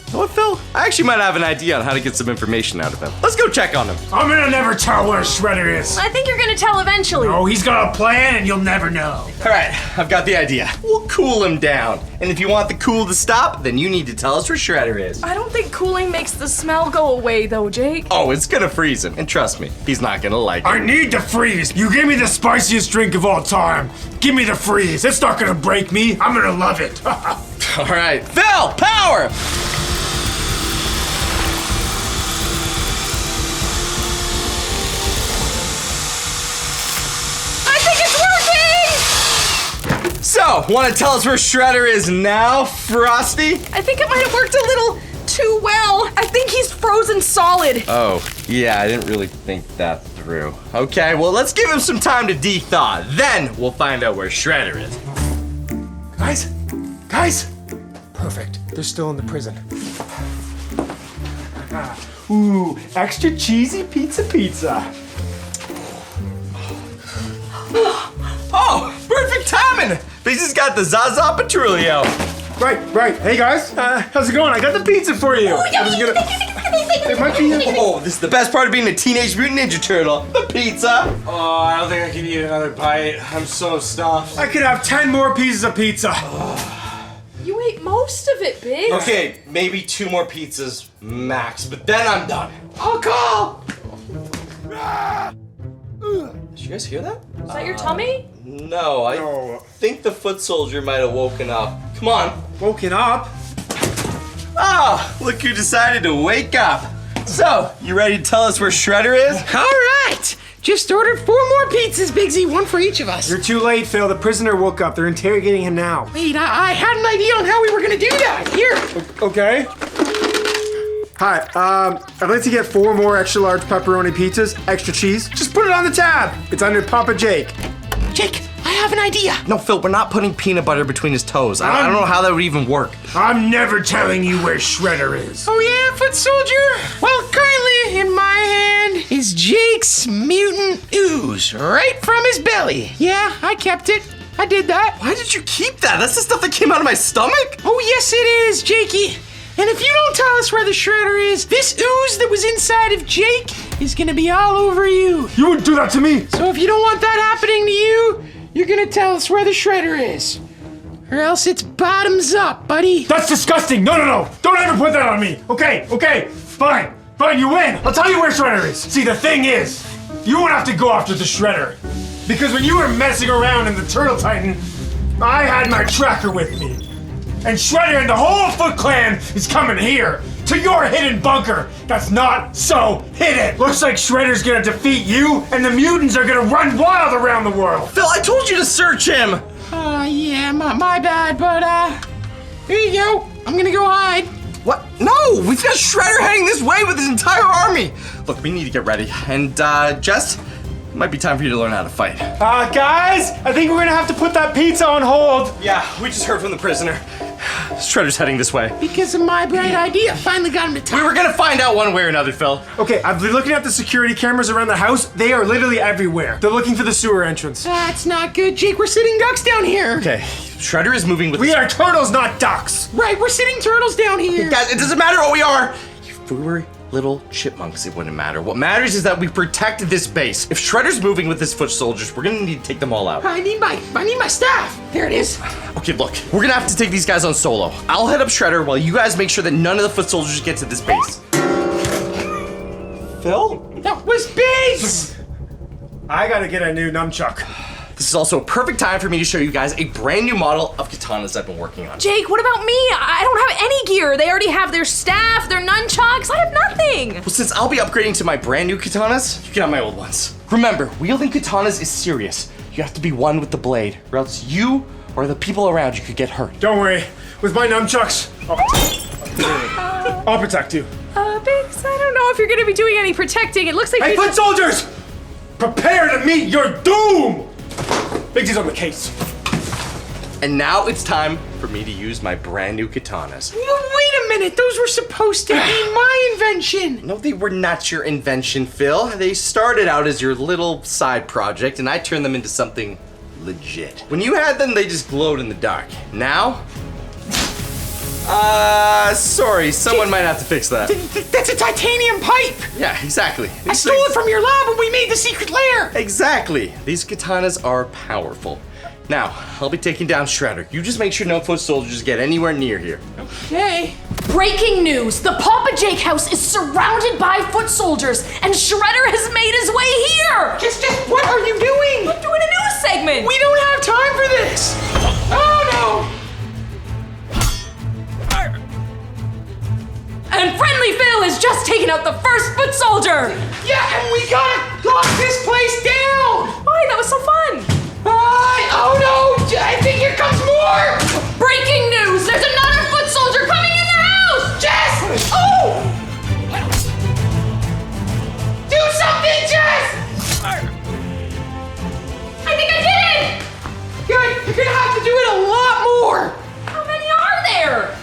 You know what, Phil? I actually might have an idea on how to get some information out of him. Let's go check on him. I'm gonna never tell where Shredder is. I think you're gonna tell eventually. Oh, he's got a plan and you'll never know. All right, I've got the idea. We'll cool him down. And if you want the cool to stop, then you need to tell us where Shredder is. I don't think cooling makes the smell go away, though, Jake. Oh, it's gonna freeze him. And trust me, he's not gonna like it. I need to freeze. You gave me the spiciest drink of all time. Give me the freeze. It's not gonna break me. I'm gonna love it. All right, Phil, power! So, So, want to tell us where Shredder is now, Frosty? I think it might have worked a little too well. I think he's frozen solid. Oh, yeah, I didn't really think that through. Okay, well, let's give him some time to de-thaw. Then we'll find out where Shredder is. Guys! Perfect. They're still in the prison. Ooh, extra cheesy pizza. Oh, perfect timing! He's got the Zaza Petrulio. Right. Hey guys, how's it going? I got the pizza for you. It might be. Oh, this is the best part of being a Teenage Mutant Ninja Turtle. The pizza. Oh, I don't think I can eat another bite. I'm so stuffed. I could have 10 more pieces of pizza. You ate most of it, Big. Okay, maybe 2 more pizzas max, but then I'm done. I'll call. Did you guys hear that? Is that your tummy? No, I think the foot soldier might have woken up. Come on. Woken up? Ah, look who decided to wake up. So, you ready to tell us where Shredder is? All right. Just ordered 4 more pizzas, Bigsy, one for each of us. You're too late, Phil. The prisoner woke up. They're interrogating him now. Wait, I had an idea on how we were gonna do that. Here. Okay. Hi, I'd like to get 4 more extra large pepperoni pizzas, extra cheese. Just put it on the tab. It's under Papa Jake. Jake, I have an idea. No, Phil, we're not putting peanut butter between his toes. I don't know how that would even work. I'm never telling you where Shredder is. Oh yeah, foot soldier? Well, currently in my hand is Jake's mutant ooze, right from his belly. Yeah, I kept it. I did that. Why did you keep that? That's the stuff that came out of my stomach? Oh yes it is, Jakey. And if you don't tell us where the Shredder is, this ooze that was inside of Jake is gonna be all over you. You wouldn't do that to me. So if you don't want that happening to you, you're gonna tell us where the Shredder is. Or else it's bottoms up, buddy. That's disgusting. No. Don't ever put that on me. Okay. Fine, you win. I'll tell you where Shredder is. See, the thing is, you won't have to go after the Shredder. Because when you were messing around in the Turtle Titan, I had my tracker with me. And Shredder and the whole Foot Clan is coming here, to your hidden bunker that's not so hidden. Looks like Shredder's gonna defeat you, and the mutants are gonna run wild around the world. Phil, I told you to search him. Yeah, my bad, but here you go. I'm gonna go hide. What? No, we've got Shredder heading this way with his entire army. Look, we need to get ready. And, Jess, it might be time for you to learn how to fight. Guys, I think we're gonna have to put that pizza on hold. Yeah, we just heard from the prisoner. Shredder's heading this way. Because of my bright idea, finally got him to talk. We were gonna find out one way or another, Phil. Okay, I've been looking at the security cameras around the house. They are literally everywhere. They're looking for the sewer entrance. That's not good, Jake. We're sitting ducks down here. Okay, Shredder is moving with We are turtles, not ducks. Right, we're sitting turtles down here. Guys, it doesn't matter what we are. If we were little chipmunks, it wouldn't matter. What matters is that we protect this base. If Shredder's moving with his foot soldiers, we're gonna need to take them all out. I need my staff. There it is. Okay, look, we're gonna have to take these guys on solo. I'll head up Shredder while you guys make sure that none of the foot soldiers get to this base. Phil? That was base. I gotta get a new nunchuck. This is also a perfect time for me to show you guys a brand new model of katanas I've been working on. Jake, what about me? I don't have any gear. They already have their staff, their nunchucks. I have nothing. Well, since I'll be upgrading to my brand new katanas, you can have my old ones. Remember, wielding katanas is serious. You have to be one with the blade, or else you or the people around you could get hurt. Don't worry, with my nunchucks, I'll protect you. Biggs, I don't know if you're gonna be doing any protecting. It looks like Hey, foot soldiers! Prepare to meet your doom! Biggsy's on the case. And now it's time for me to use my brand new katanas. Well, wait a minute. Those were supposed to be my invention. No, they were not your invention, Phil. They started out as your little side project, and I turned them into something legit. When you had them, they just glowed in the dark. Now, sorry, someone might have to fix that. That's a titanium pipe. Yeah, exactly. I stole it from your lab when we made the secret lair. Exactly. These katanas are powerful. Now, I'll be taking down Shredder. You just make sure no foot soldiers get anywhere near here. Okay. Breaking news! The Papa Jake house is surrounded by foot soldiers, and Shredder has made his way here! Just what are you doing? I'm doing a news segment! We don't have time for this! Oh no! And Friendly Phil has just taken out the first foot soldier! Yeah, and we gotta lock this place down! Why? That was so fun! Ah! Oh no! I think here comes more! Breaking news! There's another foot soldier coming in the house! Jess! Oh! Do something, Jess! I think I did it! Good. You're gonna have to do it a lot more. How many are there?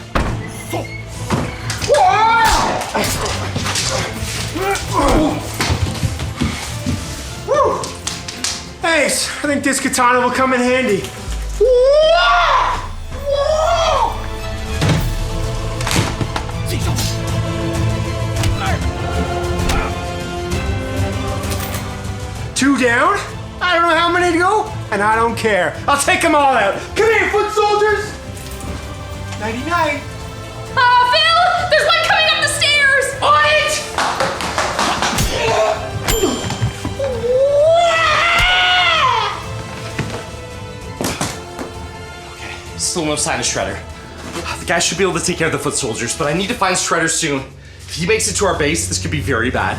Thanks. I think this katana will come in handy. Two down? I don't know how many to go, and I don't care. I'll take them all out. Come here, foot soldiers. 99. Phil! There's one coming up the stairs! On it! Still no sign of Shredder. The guy should be able to take care of the foot soldiers, but I need to find Shredder soon. If he makes it to our base, this could be very bad.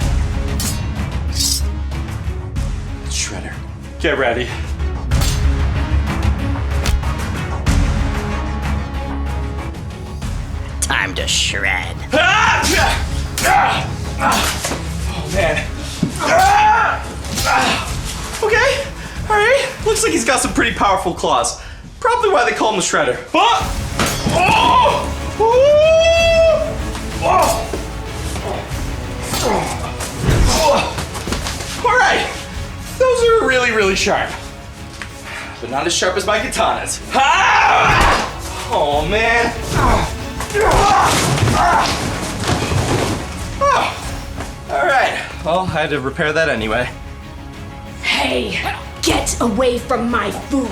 Shredder, get ready. Time to shred. Oh man. Okay, alright. Looks like he's got some pretty powerful claws. Probably why they call him the Shredder. Alright, those are really, really sharp. But not as sharp as my katanas. Oh man. Alright, well, I had to repair that anyway. Hey, get away from my food!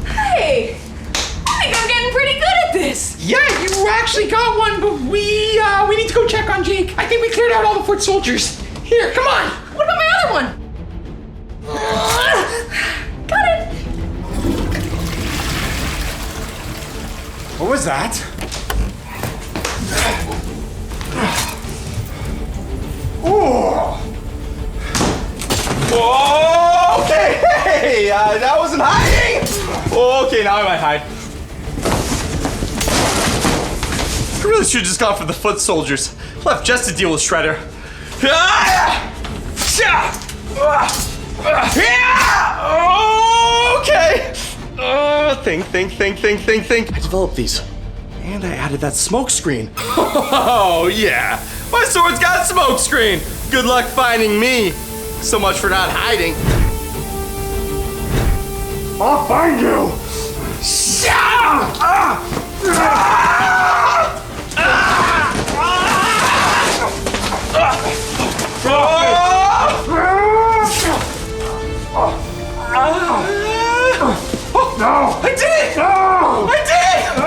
Hey, I think I'm getting pretty good at this. Yeah, you actually got one, but we need to go check on Jake. I think we cleared out all the foot soldiers. Here, come on. What about my other one? Got it. What was that? Oh, okay, hey, that wasn't hiding. Okay, now I might hide. I really should have just gone for the foot soldiers. Left just to deal with Shredder. Okay. Think. I developed these. And I added that smoke screen. Oh, yeah. My sword's got a smoke screen. Good luck finding me. So much for not hiding. I'll find you. No! I did it! No! I did it!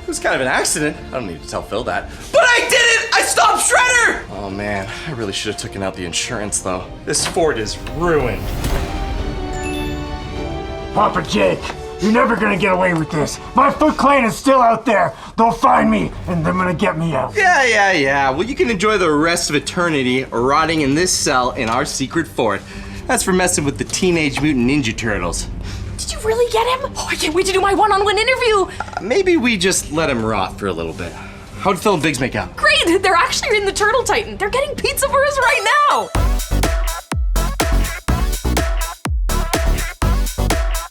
It was kind of an accident. I don't need to tell Phil that. But I did it! I stopped Shredder! Oh man, I really should have taken out the insurance though. This fort is ruined. Papa Jake, you're never gonna get away with this. My Foot Clan is still out there. They'll find me, and they're gonna get me out. Yeah. Well, you can enjoy the rest of eternity rotting in this cell in our secret fort. That's for messing with the Teenage Mutant Ninja Turtles. Did you really get him? Oh, I can't wait to do my one-on-one interview. Maybe we just let him rot for a little bit. How'd Phil and Biggs make out? Great, they're actually in the Turtle Titan. They're getting pizza for us right now.